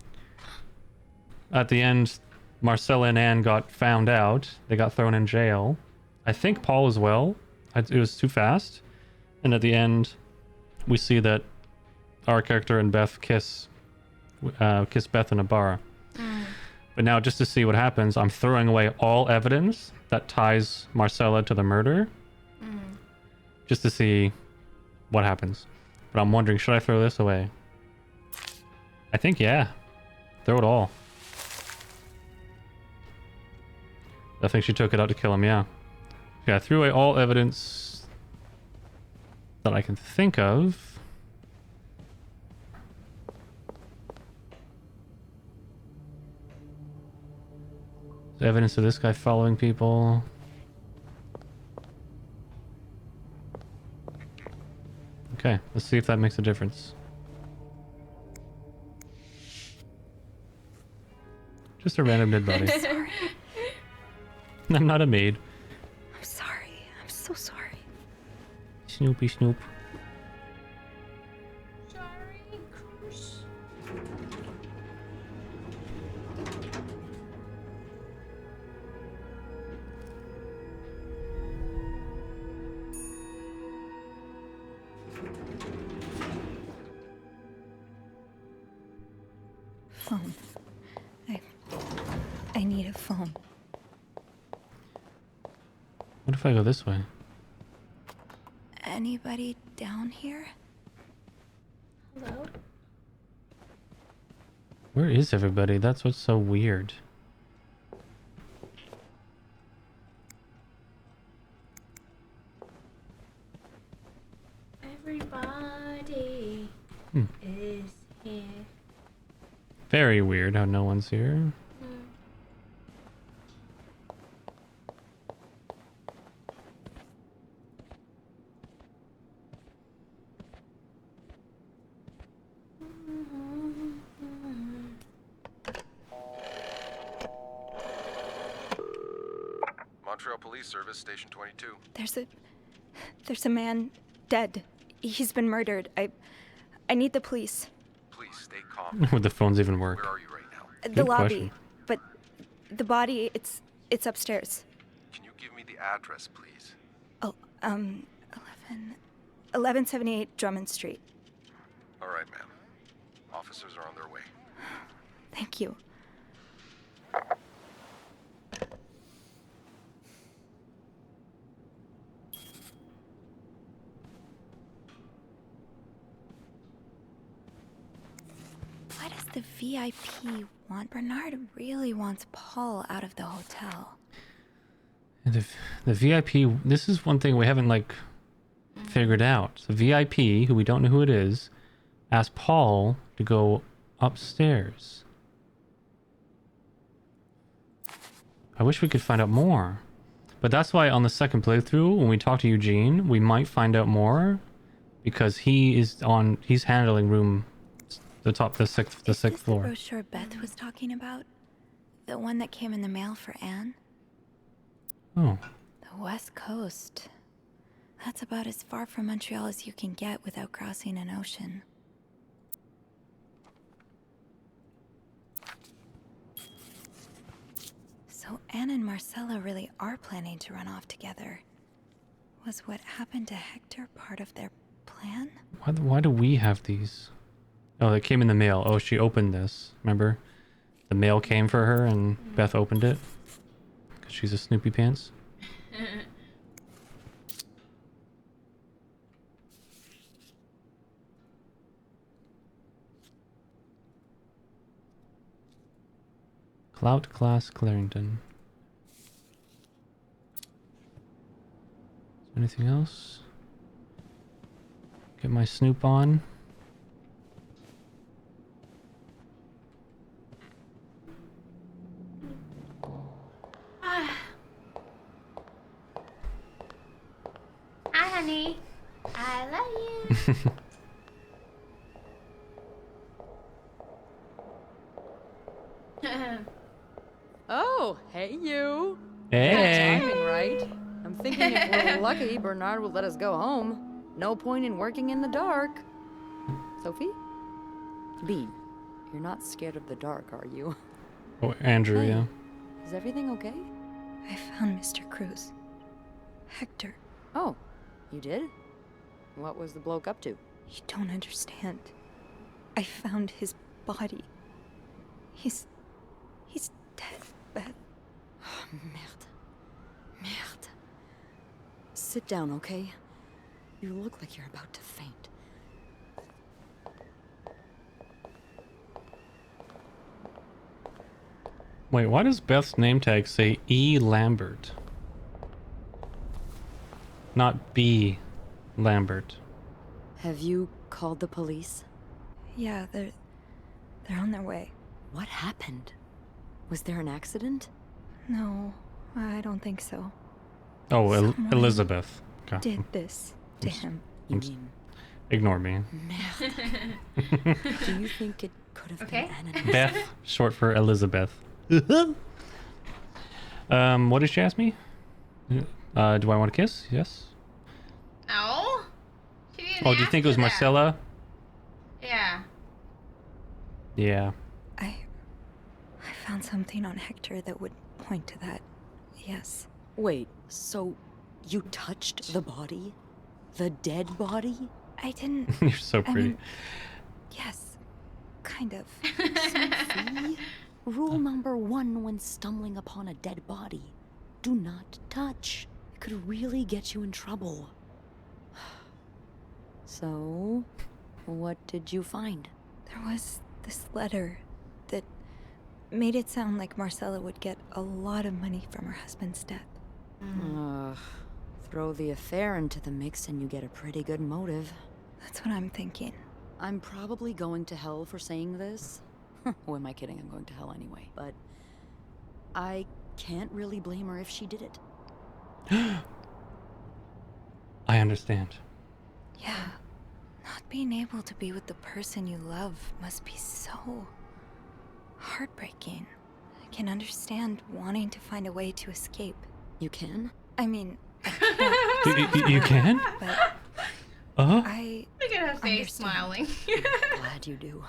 At the end, Marcella and Anne got found out. They got thrown in jail. I think Paul as well. It was too fast. And at the end, we see that our character and Beth kiss Beth in a bar. But now, just to see what happens, I'm throwing away all evidence that ties Marcella to the murder. Just to see what happens. But I'm wondering, should I throw this away? I think, yeah. Throw it all. I think she took it out to kill him, yeah. Yeah, I threw away all evidence that I can think of. There's evidence of this guy following people. Okay, let's see if that makes a difference. Just a random dead body. Sorry. I'm not a maid. I'm sorry. I'm so sorry. Snoopy Snoop. Sorry, Cruz. Phone. I need a phone. What if I go this way? Anybody down here? Hello? Where is everybody? That's what's so weird. Very weird how no one's here. Montreal Police Service, Station 22. There's a man dead. He's been murdered. I need the police. Please stay calm. Would the phones even work? Where are you right now? The Good lobby. question. But the body, it's upstairs. Can you give me the address, please? Oh, 1178 Drummond Street. All right, ma'am. Officers are on their way. Thank you. What does the VIP want? Bernard really wants Paul out of the hotel. And the VIP, this is one thing we haven't like figured out. The VIP, who we don't know who it is, asked Paul to go upstairs. I wish we could find out more. But that's why on the second playthrough, when we talk to Eugene, we might find out more because he's handling room the sixth Is this floor. the brochure Beth was talking about? The one that came in the mail for Anne? Oh. The West Coast. That's about as far from Montreal as you can get without crossing an ocean. So Anne and Marcella really are planning to run off together. Was what happened to Hector part of their plan? Why do we have these? Oh, they came in the mail. Oh, she opened this. Remember? The mail came for her and Beth opened it. Because she's a Snoopy Pants. Clout Class Clarington. Anything else? Get my Snoop on. Hi, honey. I love you. Oh, hey you. Hey! Timing, right? I'm thinking if we're lucky, Bernard will let us go home. No point in working in the dark. Sophie? Bean, you're not scared of the dark, are you? Oh, Andrew, Hey. yeah. Is everything okay? I found Mr. Cruz. Hector, Oh, you did? What was the bloke up to? you don't understand. I found his body. He's dead, Beth. Merde. Merde. Sit down, okay? You look like you're about to faint. Wait, why does Beth's name tag say E. Lambert? Not B. Lambert. Have you called the police? Yeah, they're on their way. What happened? Was there an accident? No, I don't think so. Oh, Someone Elizabeth. Okay. Did this to him. You I'm mean, Ignore me. merde. Do you think it could have Okay. been animals? Beth, short for Elizabeth. What did she ask me? Do I want to kiss? Yes. No. She didn't Oh, do you ask think it was for that. Marcella? Yeah. Yeah. I found something on Hector that would point to that. Yes. Wait, so you touched the body? The dead body? I didn't. You're so I pretty. mean, yes. Kind of. Sophie? Rule number 1 when stumbling upon a dead body. Do not touch. It could really get you in trouble. So, what did you find? There was this letter that made it sound like Marcella would get a lot of money from her husband's death. Ugh. Throw the affair into the mix and you get a pretty good motive. That's what I'm thinking. I'm probably going to hell for saying this, Who am I kidding? I'm going to hell anyway. But I can't really blame her if she did it. I understand. Yeah. Not being able to be with the person you love must be so heartbreaking. I can understand wanting to find a way to escape. You can? I mean, I can't, You can? but I Look at her face understand. smiling. Glad you do.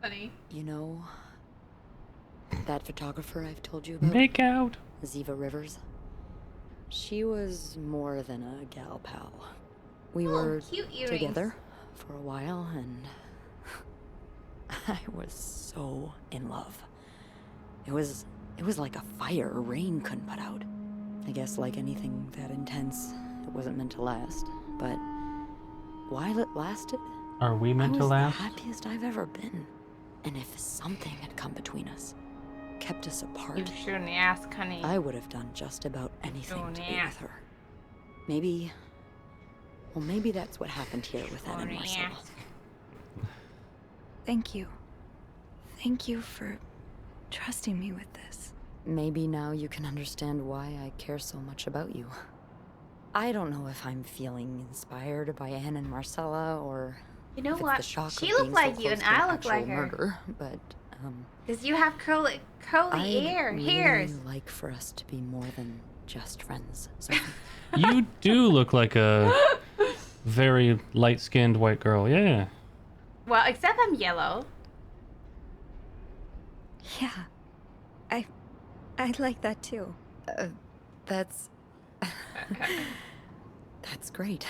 Funny. You know, that photographer I've told you about? Make out. Ziva Rivers? She was more than a gal pal. We were cute earrings. together for a while, and I was so in love. It was like a fire a rain couldn't put out. I guess like anything that intense, it wasn't meant to last. But while it lasted, Are we meant I to was last? the happiest I've ever been. And if something had come between us, kept us apart, You shouldn't ask, honey. I would have done just about anything to be yeah. with her. Maybe that's what happened here with Anne and yeah. Marcella. Thank you. Thank you for trusting me with this. Maybe now you can understand why I care so much about you. I don't know if I'm feeling inspired by Anne and Marcella, or You know if it's what? the shock She of looked being like so you, close and to an I look actual like her. murder, but Because you have curly I'd hairs. really like for us to be more than just friends. Sophie. You do look like a very light-skinned white girl. Yeah. Well, except I'm yellow. Yeah. I like that too. That's that's great.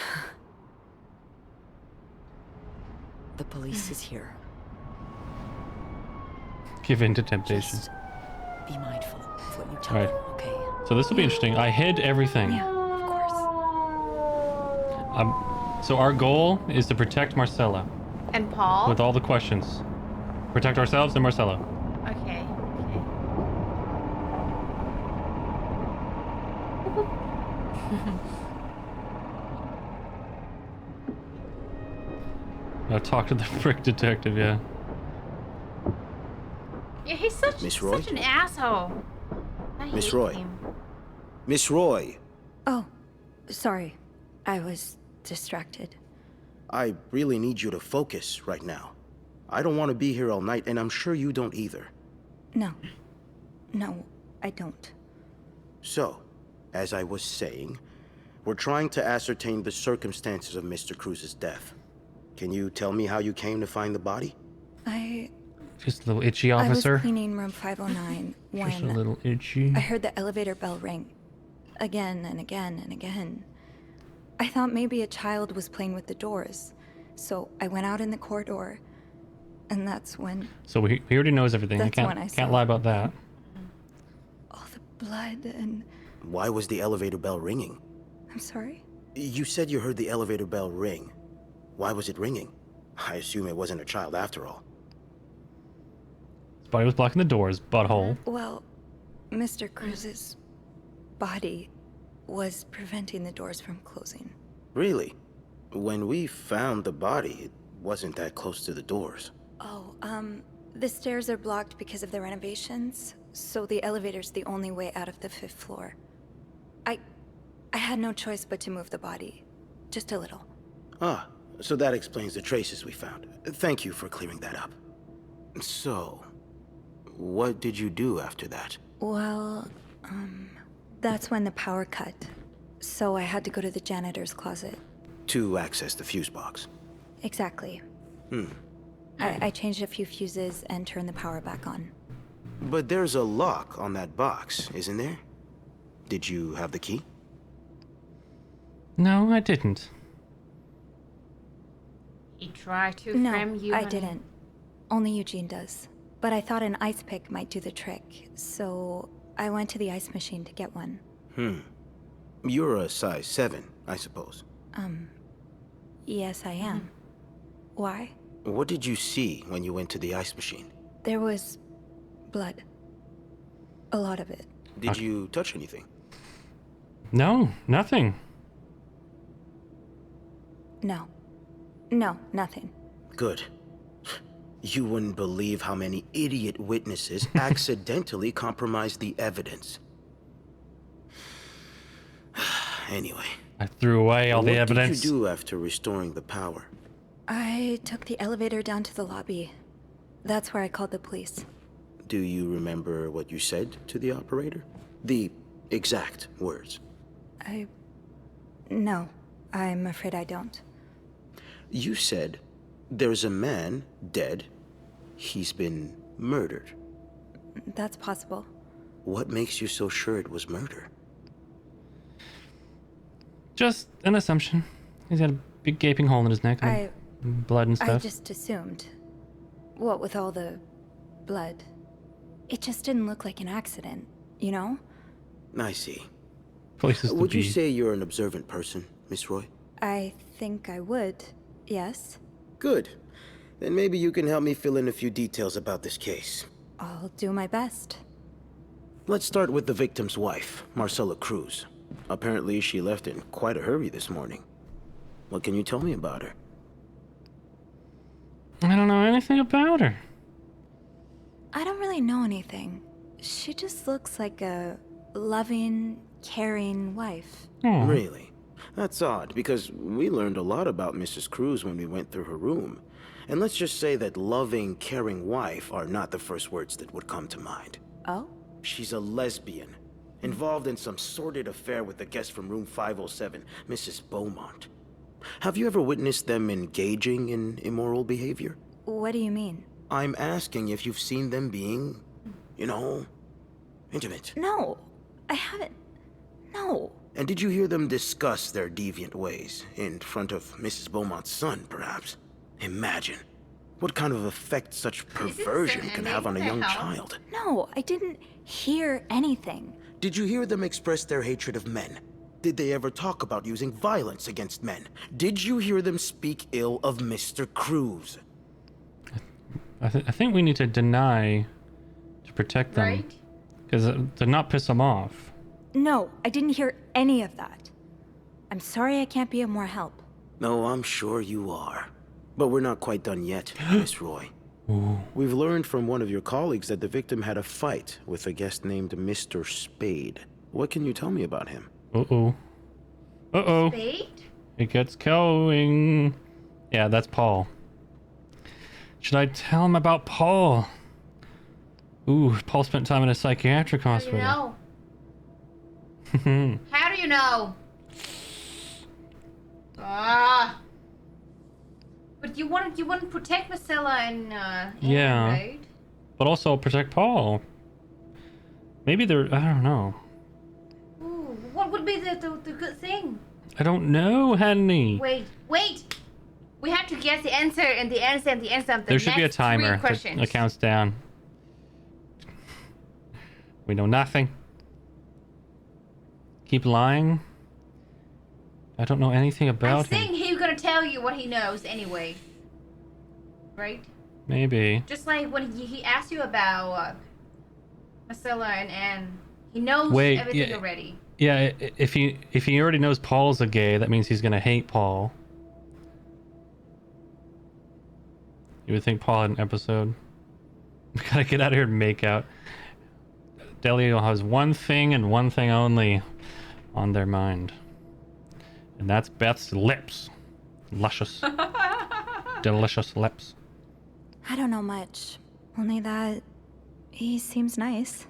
The police is here. Give in to temptation. Just be mindful of what you tell Alright. them, okay? So this will be interesting. I hid everything. Yeah, of course. So our goal is to protect Marcella And Paul. with all the questions. Protect ourselves and Marcella. Okay. Now talk to the frick detective, yeah. Yeah, he's such Miss Roy? an asshole. I Miss hate Roy. him. Miss Roy, Oh, sorry. I was distracted. I really need you to focus right now. I don't want to be here all night, and I'm sure you don't either. No. No, I don't. So, as I was saying, we're trying to ascertain the circumstances of Mr. Cruz's death. Can you tell me how you came to find the body? Just a little itchy, I was officer. cleaning room 509 Just a when little itchy. I heard the elevator bell ring. Again and again and again. I thought maybe a child was playing with the doors. So I went out in the corridor, and that's when So he already knows everything. I That's when I can't saw lie it. about that. all the blood and... Why was the elevator bell ringing? I'm sorry? You said you heard the elevator bell ring. Why was it ringing? I assume it wasn't a child after all. His body was blocking the doors, butthole. Well, Mr. Cruz's body was preventing the doors from closing. Really? When we found the body, it wasn't that close to the doors. Oh, the stairs are blocked because of the renovations, so the elevator's the only way out of the 5th floor. I had no choice but to move the body. Just a little. Ah, so that explains the traces we found. Thank you for clearing that up. So, what did you do after that? Well, that's when the power cut. So I had to go to the janitor's closet. To access the fuse box. Exactly. I changed a few fuses and turned the power back on. But there's a lock on that box, isn't there? Did you have the key? No, I didn't. He tried to No, frame you. I honey. didn't. Only Eugene does. But I thought an ice pick might do the trick, so I went to the ice machine to get one. You're a size 7, I suppose. Yes, I am. Why? What did you see when you went to the ice machine? There was blood. A lot of it. Did you touch anything? No, nothing. No. No, nothing. Good. You wouldn't believe how many idiot witnesses accidentally compromised the evidence. Anyway, I threw away all the evidence. What did you do after restoring the power? I took the elevator down to the lobby. That's where I called the police. Do you remember what you said to the operator? The exact words. No, I'm afraid I don't. You said, there's a man dead. He's been murdered. That's possible. What makes you so sure it was murder? Just an assumption. He's got a big gaping hole in his neck. And blood and stuff. I just assumed. What with all the blood? It just didn't look like an accident, you know? I see. Places to Would you be. say you're an observant person, Miss Roy? I think I would, yes. Good. Then maybe you can help me fill in a few details about this case. I'll do my best. Let's start with the victim's wife, Marcella Cruz. Apparently, she left in quite a hurry this morning. What can you tell me about her? I don't know anything about her. I don't really know anything. She just looks like a loving, caring wife. Oh. Really? That's odd, because we learned a lot about Mrs. Cruz when we went through her room. And let's just say that loving, caring wife are not the first words that would come to mind. Oh? She's a lesbian, involved in some sordid affair with the guest from room 507, Mrs. Beaumont. Have you ever witnessed them engaging in immoral behavior? What do you mean? I'm asking if you've seen them being, intimate. No, I haven't. No. And did you hear them discuss their deviant ways in front of Mrs. Beaumont's son, perhaps? Imagine what kind of effect such perversion can have on a young child. No, I didn't hear anything. Did you hear them express their hatred of men? Did they ever talk about using violence against men? Did you hear them speak ill of Mr. Cruz? I think we need to deny to protect them. Right? Because to not piss them off. No, I didn't hear any of that. I'm sorry I can't be of more help. No, I'm sure you are. But we're not quite done yet, Miss Roy. Ooh. We've learned from one of your colleagues that the victim had a fight with a guest named Mr. Spade. What can you tell me about him? Uh-oh. Uh-oh. Spade? It gets going. Yeah, that's Paul. Should I tell him about Paul? Ooh, Paul spent time in a psychiatric How do you hospital. know? How do you know? Ah. But you want to protect Marcella and Anne, Yeah. right? But also protect Paul. Maybe they're... I don't know. Ooh, what would be the good thing? I don't know, honey. Wait. We have to guess the answer and the answer and the answer of the There should be a next timer 3 questions. that counts down. We know nothing. Keep lying. I don't know anything I about him. think he's gonna tell you what he knows anyway. Right? Maybe. Just like when he asked you about Marcella and Anne. He knows Wait, everything yeah. already. Yeah, if he already knows Paul's a gay, that means he's gonna hate Paul. You would think Paul had an episode. We gotta get out of here and make out. Delio has one thing and one thing only on their mind. And that's Beth's lips. Luscious. Delicious lips. I don't know much. Only that he seems nice.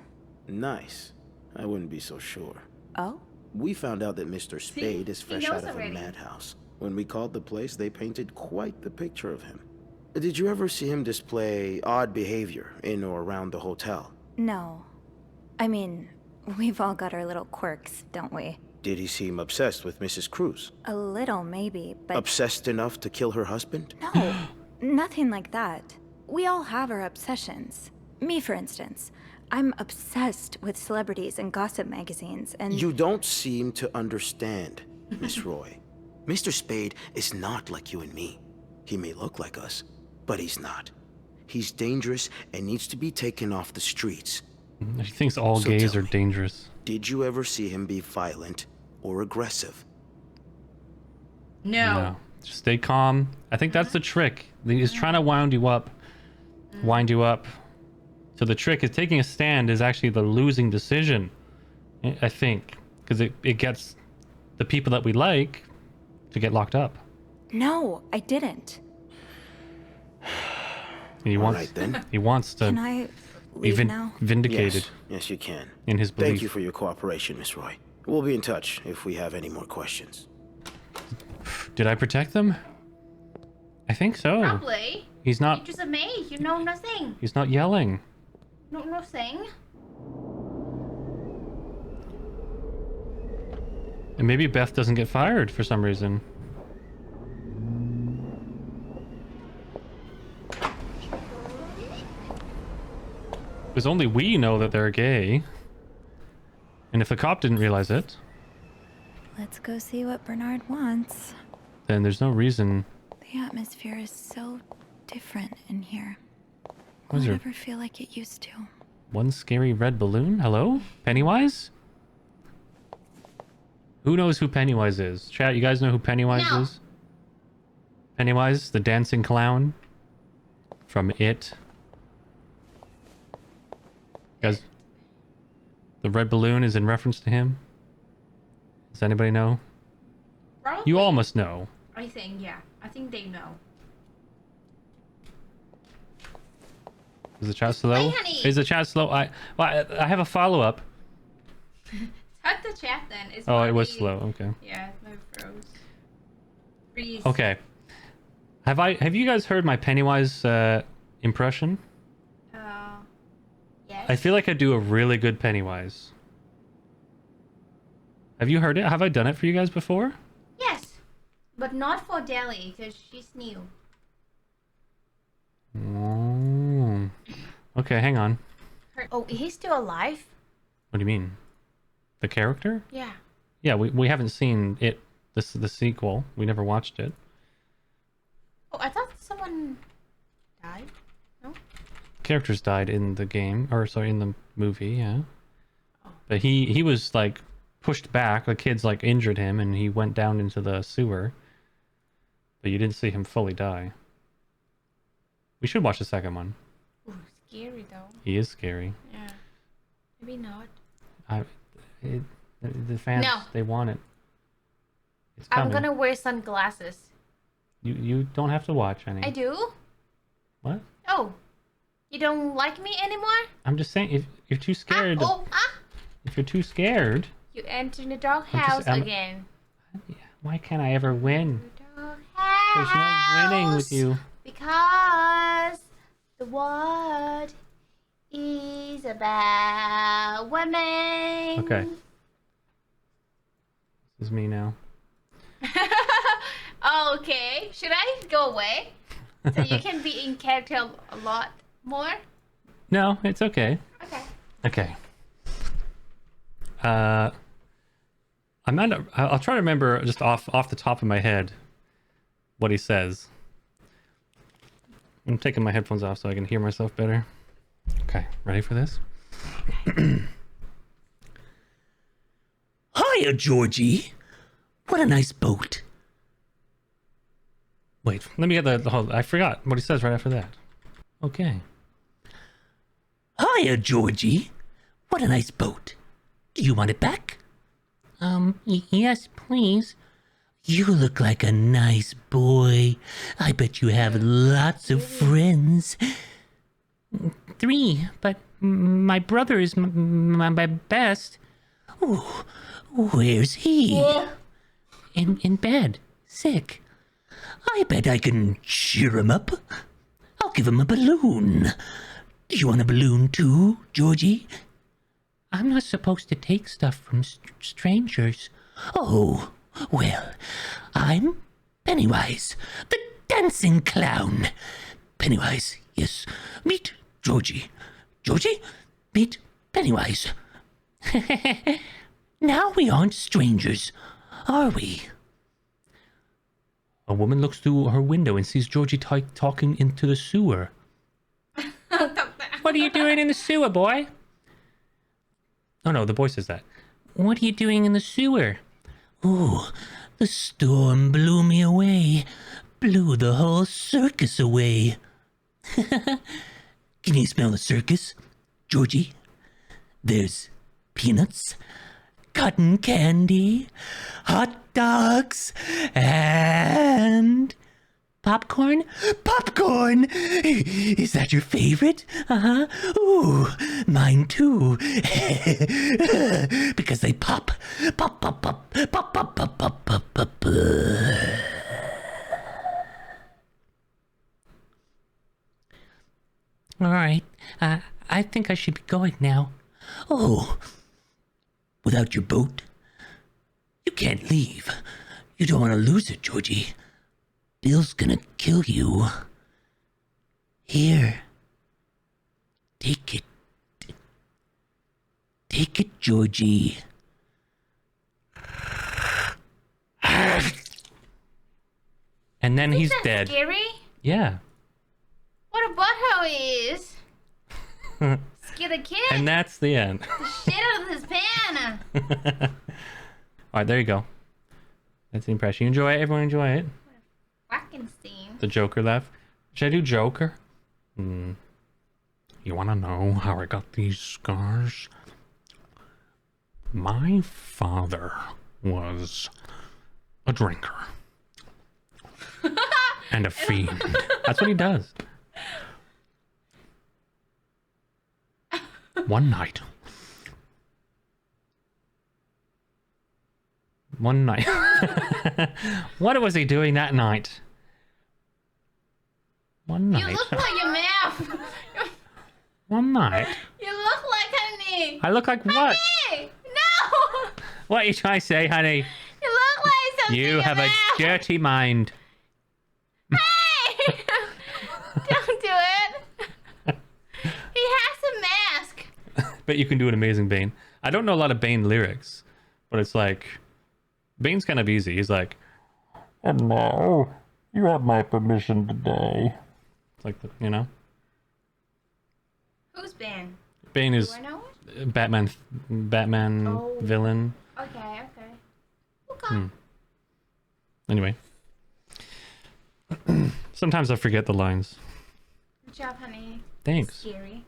Nice. I wouldn't be so sure. Oh? We found out that Mr. Spade is he fresh knows out of already. a madhouse. When we called the place, they painted quite the picture of him. Did you ever see him display odd behavior in or around the hotel? No. I mean, we've all got our little quirks, don't we? Did he seem obsessed with Mrs. Cruz? A little, maybe, but Obsessed enough to kill her husband? no, nothing like that. We all have our obsessions. Me, for instance. I'm obsessed with celebrities and gossip magazines, and... You don't seem to understand, Miss Roy. Mr. Spade is not like you and me. He may look like us, but he's not. He's dangerous and needs to be taken off the streets. He thinks all So gays tell are me. dangerous. Did you ever see him be violent or aggressive? No. Just stay calm. I think that's the trick. He's trying to wound you up wind you up. So the trick is taking a stand is actually the losing decision, I think, because it gets the people that we like to get locked up. No, I didn't. And All right, then. he wants to Can I be leave now? vindicated Yes, you can. in his belief. Thank you for your cooperation, Miss Roy. We'll be in touch if we have any more questions. Did I protect them? I think so. Probably. He's You're not. just a maid. You know nothing. He's not yelling. No, nothing. And maybe Beth doesn't get fired for some reason. Because only we know that they're gay. And if the cop didn't realize it, Let's go see what Bernard wants. then there's no reason. The atmosphere is so different in here. Was Will there it ever feel like it used to? one scary red balloon? Hello? Pennywise? Who knows who Pennywise is? Chat, you guys know who Pennywise No. is? Pennywise, the dancing clown from It. Guys, the red balloon is in reference to him. Does anybody know? Probably. You all must know. I think, yeah. I think they know. Is the chat slow? Hi, honey. Is the chat slow? I have a follow-up. Cut the chat then. It's Oh, it was probably- slow. Okay. Yeah, my froze. Freeze. Okay. Have you guys heard my Pennywise impression? Yes. I feel like I do a really good Pennywise. Have you heard it? Have I done it for you guys before? Yes. But not for Delhi, because she's new. Oh. Okay, hang on. Oh, he's still alive? What do you mean? The character? Yeah. Yeah, we haven't seen it. The sequel. We never watched it. Oh, I thought someone died. No? Characters died in the game, or sorry, in the movie. Yeah. Oh. But he was like pushed back. The kids like injured him, and he went down into the sewer. But you didn't see him fully die. We should watch the second one. Ooh, scary though. He is scary. Yeah. Maybe not. The fans, No. they want it. It's coming. I'm gonna wear sunglasses. You don't have to watch any. I do? What? Oh. You don't like me anymore? I'm just saying, if you're too scared, if you're too scared, You entered the doghouse I'm just- I'm- again. why can't I ever win? Doghouse. There's no winning with you. Because the world is about women. Okay. This is me now. Okay. Should I go away? So you can be in character a lot more? No, it's okay. Okay. Okay. I'm not. I'll try to remember just off the top of my head what he says. I'm taking my headphones off so I can hear myself better. Okay, ready for this? Hiya, Georgie. What a nice boat. Wait, let me get the whole. I forgot what he says right after that. Okay. Hiya, Georgie. What a nice boat. Do you want it back? Yes, please. You look like a nice boy. I bet you have lots of friends. 3, but my brother is my best. Ooh, where's he? In bed, sick. I bet I can cheer him up. I'll give him a balloon. Do you want a balloon too, Georgie? I'm not supposed to take stuff from strangers. Oh, well, I'm Pennywise, the dancing clown. Pennywise, yes. Meet Georgie. Georgie, meet Pennywise. Now we aren't strangers, are we? A woman looks through her window and sees Georgie talking into the sewer. What are you doing in the sewer, boy? Oh no, the boy says that. What are you doing in the sewer? Ooh, the storm blew me away. Blew the whole circus away. Can you smell the circus, Georgie? There's peanuts, cotton candy, hot dogs, and popcorn? Popcorn! Is that your favorite? Uh-huh. Ooh, mine too. Because they pop. Pop, pop, pop, pop, pop, pop, pop, pop, pop. All right. I think I should be going now. Oh, without your boat? You can't leave. You don't want to lose it, Georgie. Bill's gonna kill you. Here. Take it. Take it, Georgie. And then he's Isn't that dead. Scary? Yeah. What a butthole he is. Scare the kid. And that's the end. The shit out of his pan. Alright, there you go. That's the impression. You enjoy it? Everyone enjoy it? Fucking scene. The Joker laugh. Should I do Joker? You wanna know how I got these scars? My father was a drinker. And a fiend. That's what he does. One night. What was he doing that night? One You night. look like your mouth. One night. You look like honey. I look like what? Hey, no. What are you trying to say, honey? You look like something. You in have your a mouth. dirty mind. Hey! Don't do it. He has a mask. Bet you can do an amazing Bane. I don't know a lot of Bane lyrics, but it's like Bane's kind of easy. He's like, and now you have my permission today. It's like, you know, Who's Ben? Bane Do is I know Batman Oh. villain. it? Okay, okay. Okay. Anyway, sometimes I forget the lines. Good job, honey. Thanks. Scary.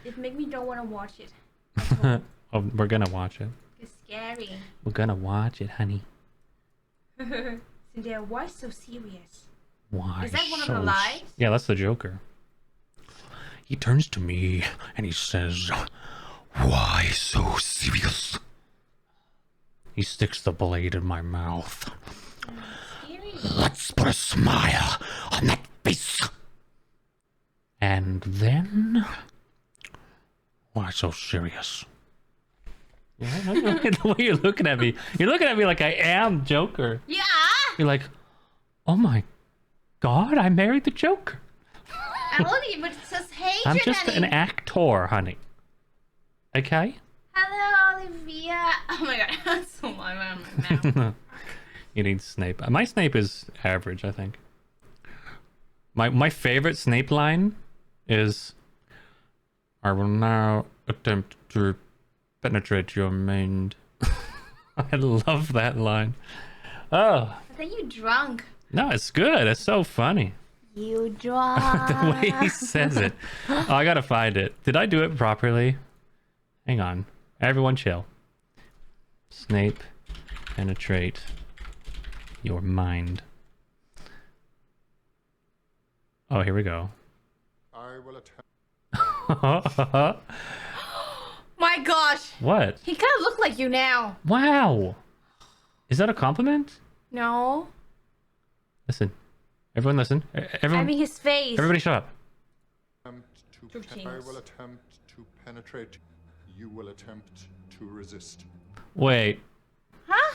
It make me don't want to watch it. Oh, we're gonna watch it. It's scary. We're gonna watch it, honey. Cynthia, why so serious? Why? Is that one of so the lies? Yeah, that's the Joker. He turns to me and he says, "Why so serious?" He sticks the blade in my mouth. Scary. Let's put a smile on that face. And then, why so serious? Yeah, the way you're looking at me, you're looking at me like I am Joker. Yeah. You're like, oh my God, I married the Joker. I love you, but it says hatred, I'm just honey. an actor, honey. Okay? Hello, Olivia. Oh my god, that's so long on my mouth. You need Snape. My Snape is average, I think. My favorite Snape line is, "I will now attempt to penetrate your mind." I love that line. Oh, I think you drunk. no, it's good. It's so funny. You drunk. The way he says it. Oh, I gotta find it. Did I do it properly? Hang on. Everyone chill. Snape, penetrate your mind. Oh, here we go. I will attempt. My gosh. What? He kind of look like you now. Wow. Is that a compliment? No. Listen. Everyone listen. Everyone, I mean his face. everybody shut up. Two I things. will attempt to penetrate. You will attempt to resist. Wait. Huh?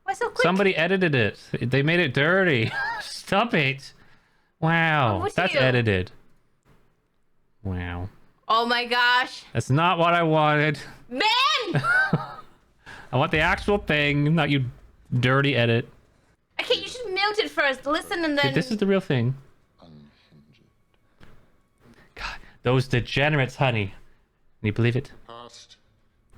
Why so quick? Somebody edited it. They made it dirty. Stop it. Wow. What's That's you? edited. Wow. Oh my gosh. That's not what I wanted. Ben! I want the actual thing, not you dirty edit. Okay, you should mute it first. Listen and then... This is the real thing. God, those degenerates, honey. Can you believe it? Past,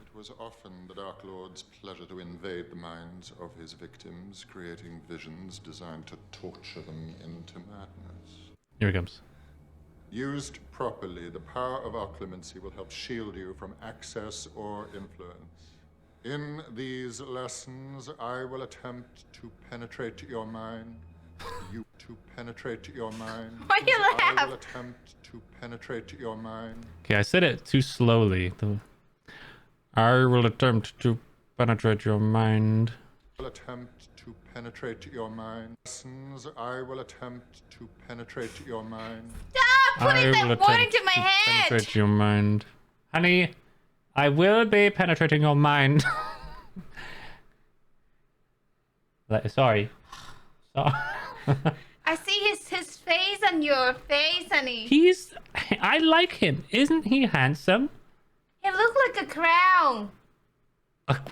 it was often the Dark Lord's pleasure to invade the minds of his victims, creating visions designed to torture them into madness. Here it comes. Used properly, the power of our clemency will help shield you from access or influence. In these lessons, I will attempt to penetrate your mind. You to penetrate your mind. Why you I laugh? will attempt to penetrate your mind. Okay, I said it too slowly. I will attempt to penetrate your mind. I will attempt to penetrate your mind. Lessons, I will attempt to penetrate your mind. Stop putting that word attempt into my to head. penetrate your mind. Honey, I will be penetrating your mind. Sorry. I see his face on your face, honey. I like him. Isn't he handsome? He looked like a crow.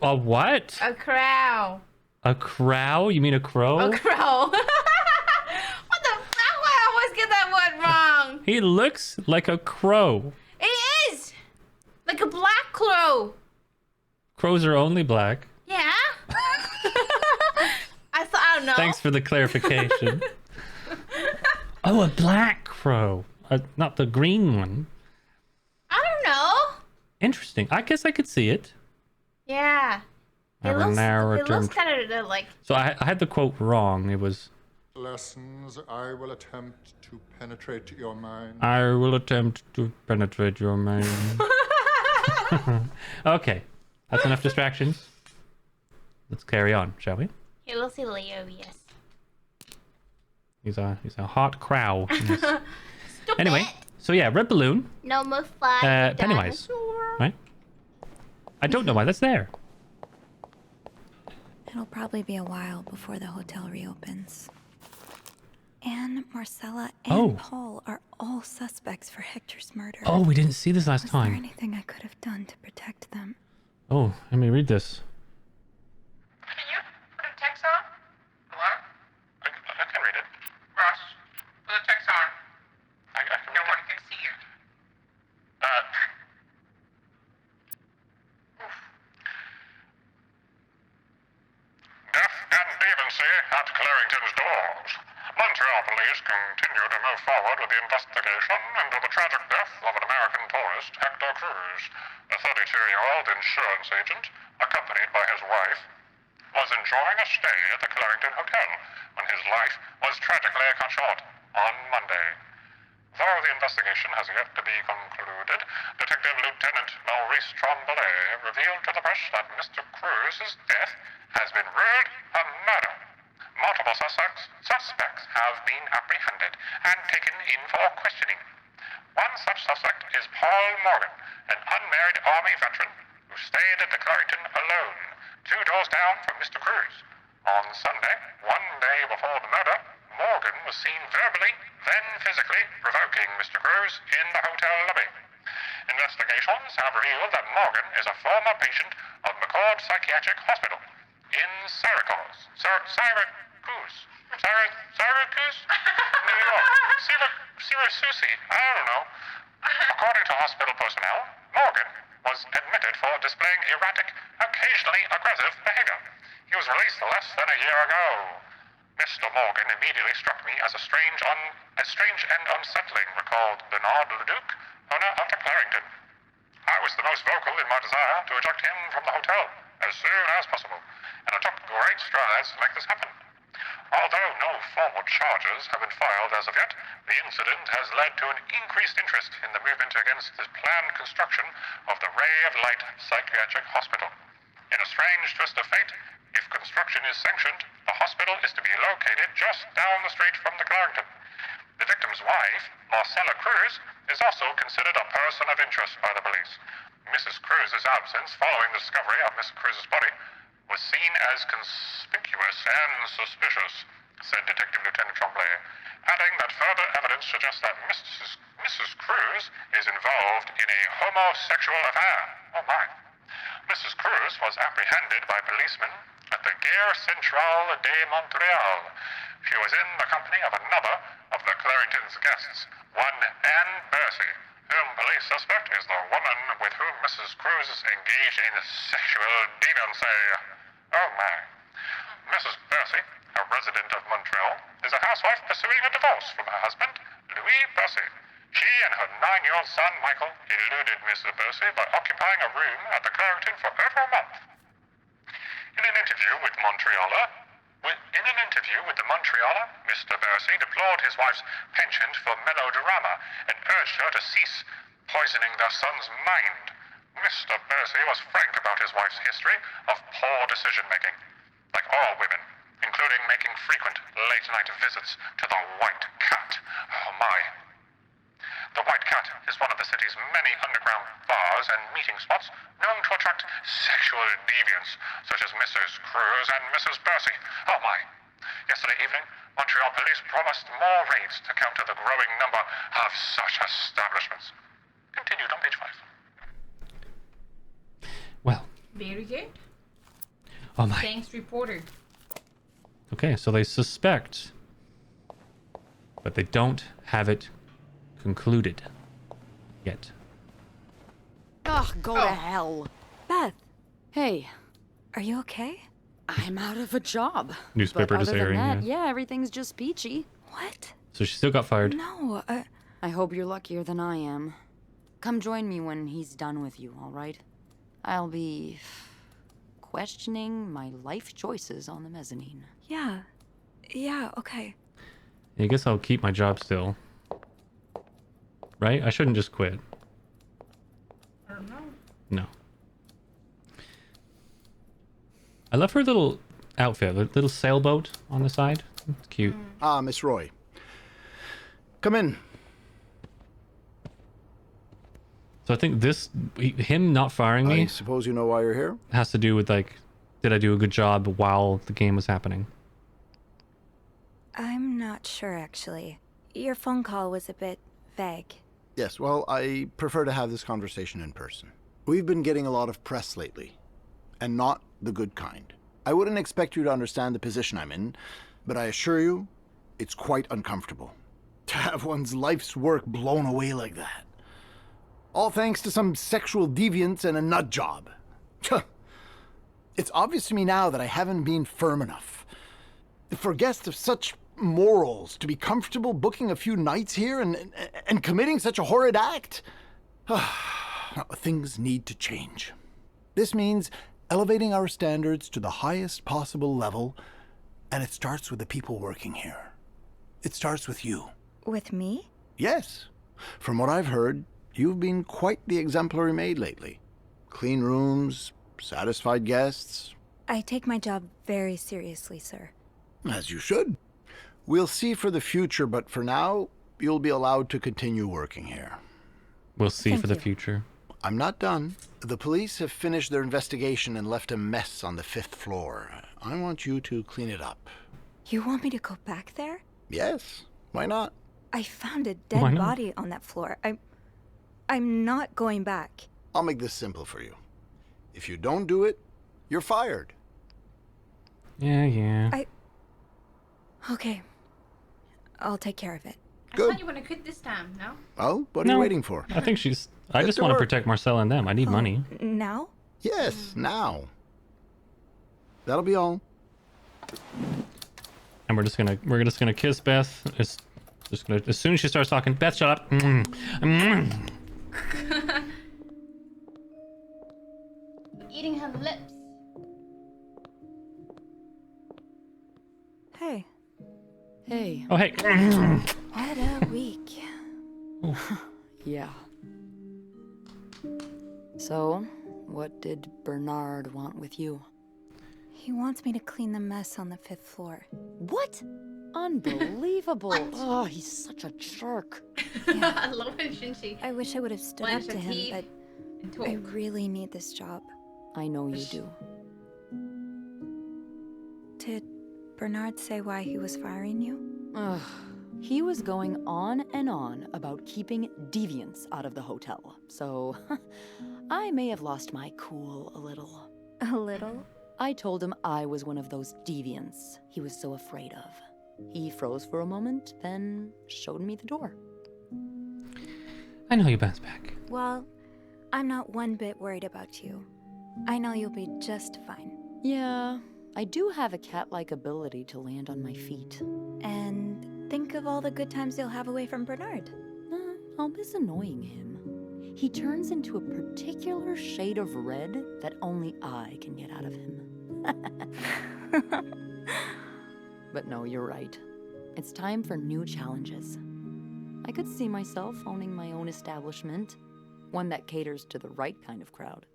A what? A crow. A crow? You mean a crow? A crow. What the fuck? I always get that word wrong. He looks like a crow. It is. Like a black crow. Crows are only black. Yeah. I don't know. Thanks for the clarification. Oh, a black crow. Not the green one. I don't know. Interesting. I guess I could see it. Yeah. I will now It return. looks kind of like. So I had the quote wrong. It was, Lessons, I will attempt to penetrate your mind. I will attempt to penetrate your mind. Okay. That's enough distractions. Let's carry on, shall we? He looks hilarious. He's a hot crow. Yes. Stupid. Anyway, so yeah, red balloon. No more fun. Pennywise. Right? I don't know why that's there. It'll probably be a while before the hotel reopens. Anne, Marcella, and Oh. Paul are all suspects for Hector's murder. Oh, we didn't see this last Was there time. anything I could have done to protect them? Oh, let me read this. Can you put a text on? What? I can read it. Ross, put a text on. I can read it. No one can see it. Death and deviancy at Clarington's doors. Montreal police continue to move forward with the investigation into the tragic death of an American tourist, Hector Cruz. The 32-year-old insurance agent, accompanied by his wife, was enjoying a stay at the Clarington Hotel when his life was tragically cut short on Monday. Though the investigation has yet to be concluded, Detective Lieutenant Maurice Tremblay revealed to the press that Mr. Cruz's death has been ruled a murder. Multiple suspects have been apprehended and taken in for questioning. One such suspect is Paul Morgan, an unmarried Army veteran who stayed at the Clarington alone, 2 doors down from Mr. Cruz. On Sunday, 1 day before the murder, Morgan was seen verbally, then physically, provoking Mr. Cruz in the hotel lobby. Investigations have revealed that Morgan is a former patient of McCord Psychiatric Hospital in Syracuse, New York, Syracuse, I don't know. According to hospital personnel, Morgan was admitted for displaying erratic, occasionally aggressive behavior. He was released less than a year ago. Mr. Morgan immediately struck me as strange and unsettling, recalled Bernard Leduc, owner of the Clarington. I was the most vocal in my desire to eject him from the hotel as soon as possible, and I took great strides to make this happen. Although no formal charges have been filed as of yet, the incident has led to an increased interest in the movement against the planned construction of the Ray of Light Psychiatric Hospital. In a strange twist of fate, if construction is sanctioned, the hospital is to be located just down the street from the Clarington. The victim's wife, Marcella Cruz, is also considered a person of interest by the police. Mrs. Cruz's absence following the discovery of Miss Cruz's body was seen as conspicuous and suspicious, said Detective Lieutenant Tremblay, adding that further evidence suggests that Mrs. Cruz is involved in a homosexual affair. Oh my. Mrs. Cruz was apprehended by policemen at the Gare Centrale de Montreal. She was in the company of another of the Clarington's guests, one Anne Bercy, whom police suspect is the woman with whom Mrs. Cruz engaged in sexual deviancy. Oh my. Mrs. Bercy, a resident of Montreal, is a housewife pursuing a divorce from her husband, Louis Bercy. She and her 9-year-old son, Michael, eluded Mr. Bercy by occupying a room at the Clarington for over a month. In an interview with the Montrealer, Mr. Bercy deplored his wife's penchant for melodrama and urged her to cease poisoning their son's mind. Mr. Bercy was frank about his wife's history of poor decision-making, like all women, including making frequent late-night visits to the White Cat. Oh my. The White Cat is one of the city's many underground bars and meeting spots known to attract sexual deviants, such as Mrs. Cruz and Mrs. Bercy. Oh my. Yesterday evening, Montreal police promised more raids to counter the growing number of such establishments. Continued on page 5. Well. Very good. Oh my. Thanks, reporter. Okay, so they suspect, but they don't have it concluded yet. Ugh, go to hell. Beth, Hey, are you okay? I'm out of a job. Newspaper But just other than airing, that, yeah. yeah, everything's just peachy. What? So she still got fired. No, I hope you're luckier than I am. Come join me when he's done with you, all right? I'll be questioning my life choices on the mezzanine. yeah. Yeah, okay. I guess I'll keep my job still. Right? I shouldn't just quit. I don't know. No. I love her little outfit, a little sailboat on the side. It's cute. Ah, Miss Roy. Come in. So I think him not firing me I suppose you know why you're here? has to do with, like, did I do a good job while the game was happening? I'm not sure, actually. Your phone call was a bit vague. Yes, well, I prefer to have this conversation in person. We've been getting a lot of press lately, and not the good kind. I wouldn't expect you to understand the position I'm in, but I assure you, it's quite uncomfortable. To have one's life's work blown away like that. All thanks to some sexual deviance and a nut job. It's obvious to me now that I haven't been firm enough. For guests of such morals to be comfortable booking a few nights here and committing such a horrid act. Things need to change. This means elevating our standards to the highest possible level, and it starts with the people working here. It starts with you. With me? Yes. From what I've heard, you've been quite the exemplary maid lately. Clean rooms, satisfied guests. I take my job very seriously, sir. As you should. We'll see for the future, but for now, you'll be allowed to continue working here. We'll see Thank for the you. future. I'm not done. The police have finished their investigation and left a mess on the 5th floor. I want you to clean it up. You want me to go back there? Yes, why not? I found a Why dead not? body on that floor. I'm not going back. I'll make this simple for you. If you don't do it, you're fired. Yeah. Okay. I'll take care of it. I Good. thought you were gonna quit this time, no? Well, what are you waiting for? I think I Get just to want to work. protect Marcella and them. I need money. Now? Yes, now. That'll be all. And we're just gonna kiss Beth. As soon as she starts talking, Beth, shut up. Eating her lips. Hey. Hey. Oh, hey. What a week. Yeah. So, what did Bernard want with you? He wants me to clean the mess on the 5th floor. What? Unbelievable. Oh, he's such a jerk. I love it, shouldn't she? I wish I would have stood Clench up to her him, teeth but and talk. I really need this job. I know you do. Did Bernard say why he was firing you? Ugh. He was going on and on about keeping deviants out of the hotel, so I may have lost my cool a little. A little? I told him I was one of those deviants he was so afraid of. He froze for a moment, then showed me the door. I know you bounce back. Well, I'm not one bit worried about you. I know you'll be just fine. Yeah, I do have a cat-like ability to land on my feet. And think of all the good times you'll have away from Bernard. I'll miss annoying him. He turns into a particular shade of red that only I can get out of him. But no, you're right. It's time for new challenges. I could see myself owning my own establishment, one that caters to the right kind of crowd.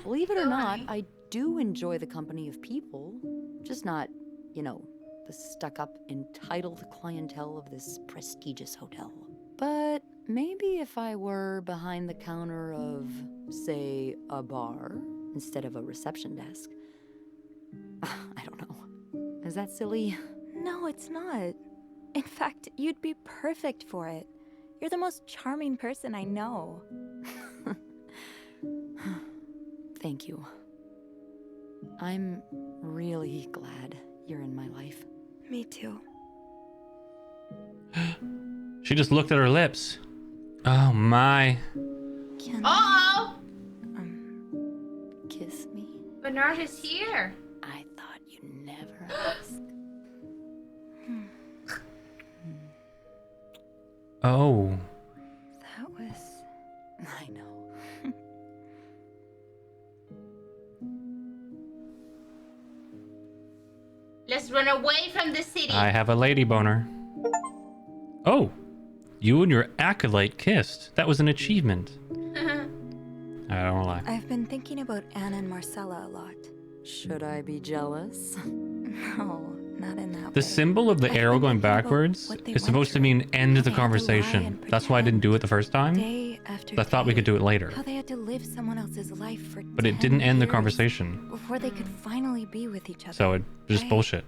Believe it or not, I do enjoy the company of people, just not, you know, the stuck-up, entitled clientele of this prestigious hotel. But maybe if I were behind the counter of, say, a bar instead of a reception desk. I don't know. Is that silly? No, it's not. In fact, you'd be perfect for it. You're the most charming person I know. Thank you. I'm really glad you're in my life. Me too. She just looked at her lips. Oh my. Can Uh-oh! Kiss me? Bernard is here. I thought you'd never ask. Oh. That was... I know. Let's run away from the city. I have a lady boner. Oh. You and your acolyte kissed. That was an achievement. I don't lie. I've been thinking about Anna and Marcella a lot. Should I be jealous? No, not in that way. The symbol of the I've arrow been going thinking about backwards what they is went supposed to through. mean end How the they had to lie conversation. and That's why I didn't do it the first time. Day after I thought we could do it later. How they had to live someone else's life for But it 10 didn't end the years conversation. before they could finally be with each other. So it was just I- bullshit.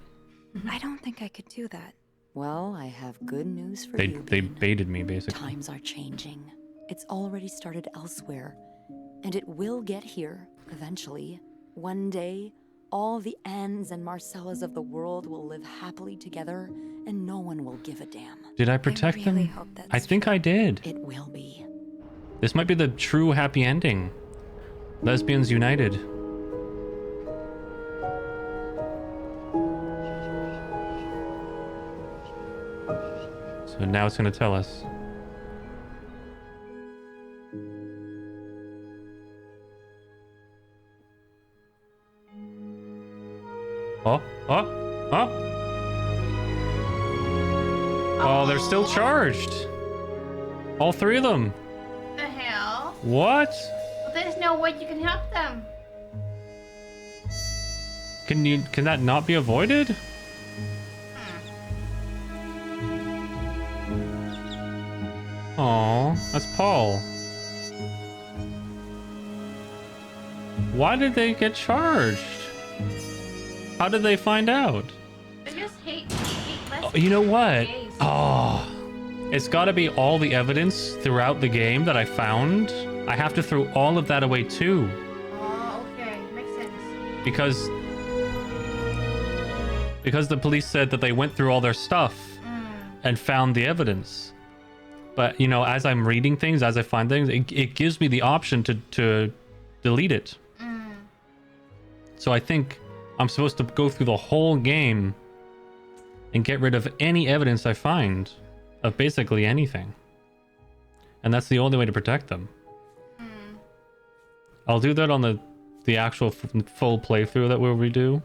I don't think I could do that. Well, I have good news for They you, they Bean. baited me basically. Times are changing. It's already started elsewhere, and it will get here eventually. One day, all the Annes and Marcellas of the world will live happily together, and no one will give a damn. Did I protect really them? hope that's I think I did. It will be. This might be the true happy ending. Lesbians united. So now it's gonna tell us. Oh, oh, oh. Oh, they're still charged. All three of them. The hell? What? There's no way you can help them. Can that not be avoided? Oh, that's Paul. Why did they get charged? How did they find out? They just hate Oh, you know what? gays. Oh, it's got to be all the evidence throughout the game that I found. I have to throw all of that away too, Oh, okay. Makes sense. because the police said that they went through all their stuff and found the evidence. But you know, as I'm reading things, as I find things, it gives me the option to delete it. So I think I'm supposed to go through the whole game and get rid of any evidence I find of basically anything. And that's the only way to protect them. I'll do that on the actual full playthrough that we'll redo.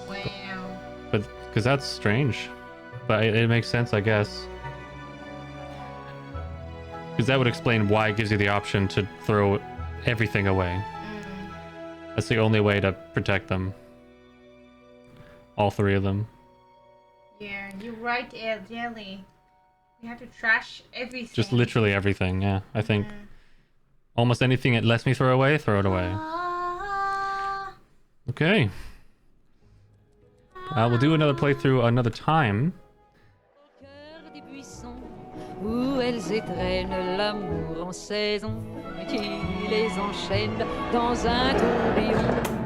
Wow. But because that's strange. But it makes sense, I guess. Because that would explain why it gives you the option to throw everything away. That's the only way to protect them. All three of them. Yeah, you're right, Jelly. We have to trash everything. Just literally everything, yeah. I think almost anything it lets me throw away, throw it away. Okay. We'll do another playthrough another time. Où elles étreignent l'amour en saison qui les enchaîne dans un tourbillon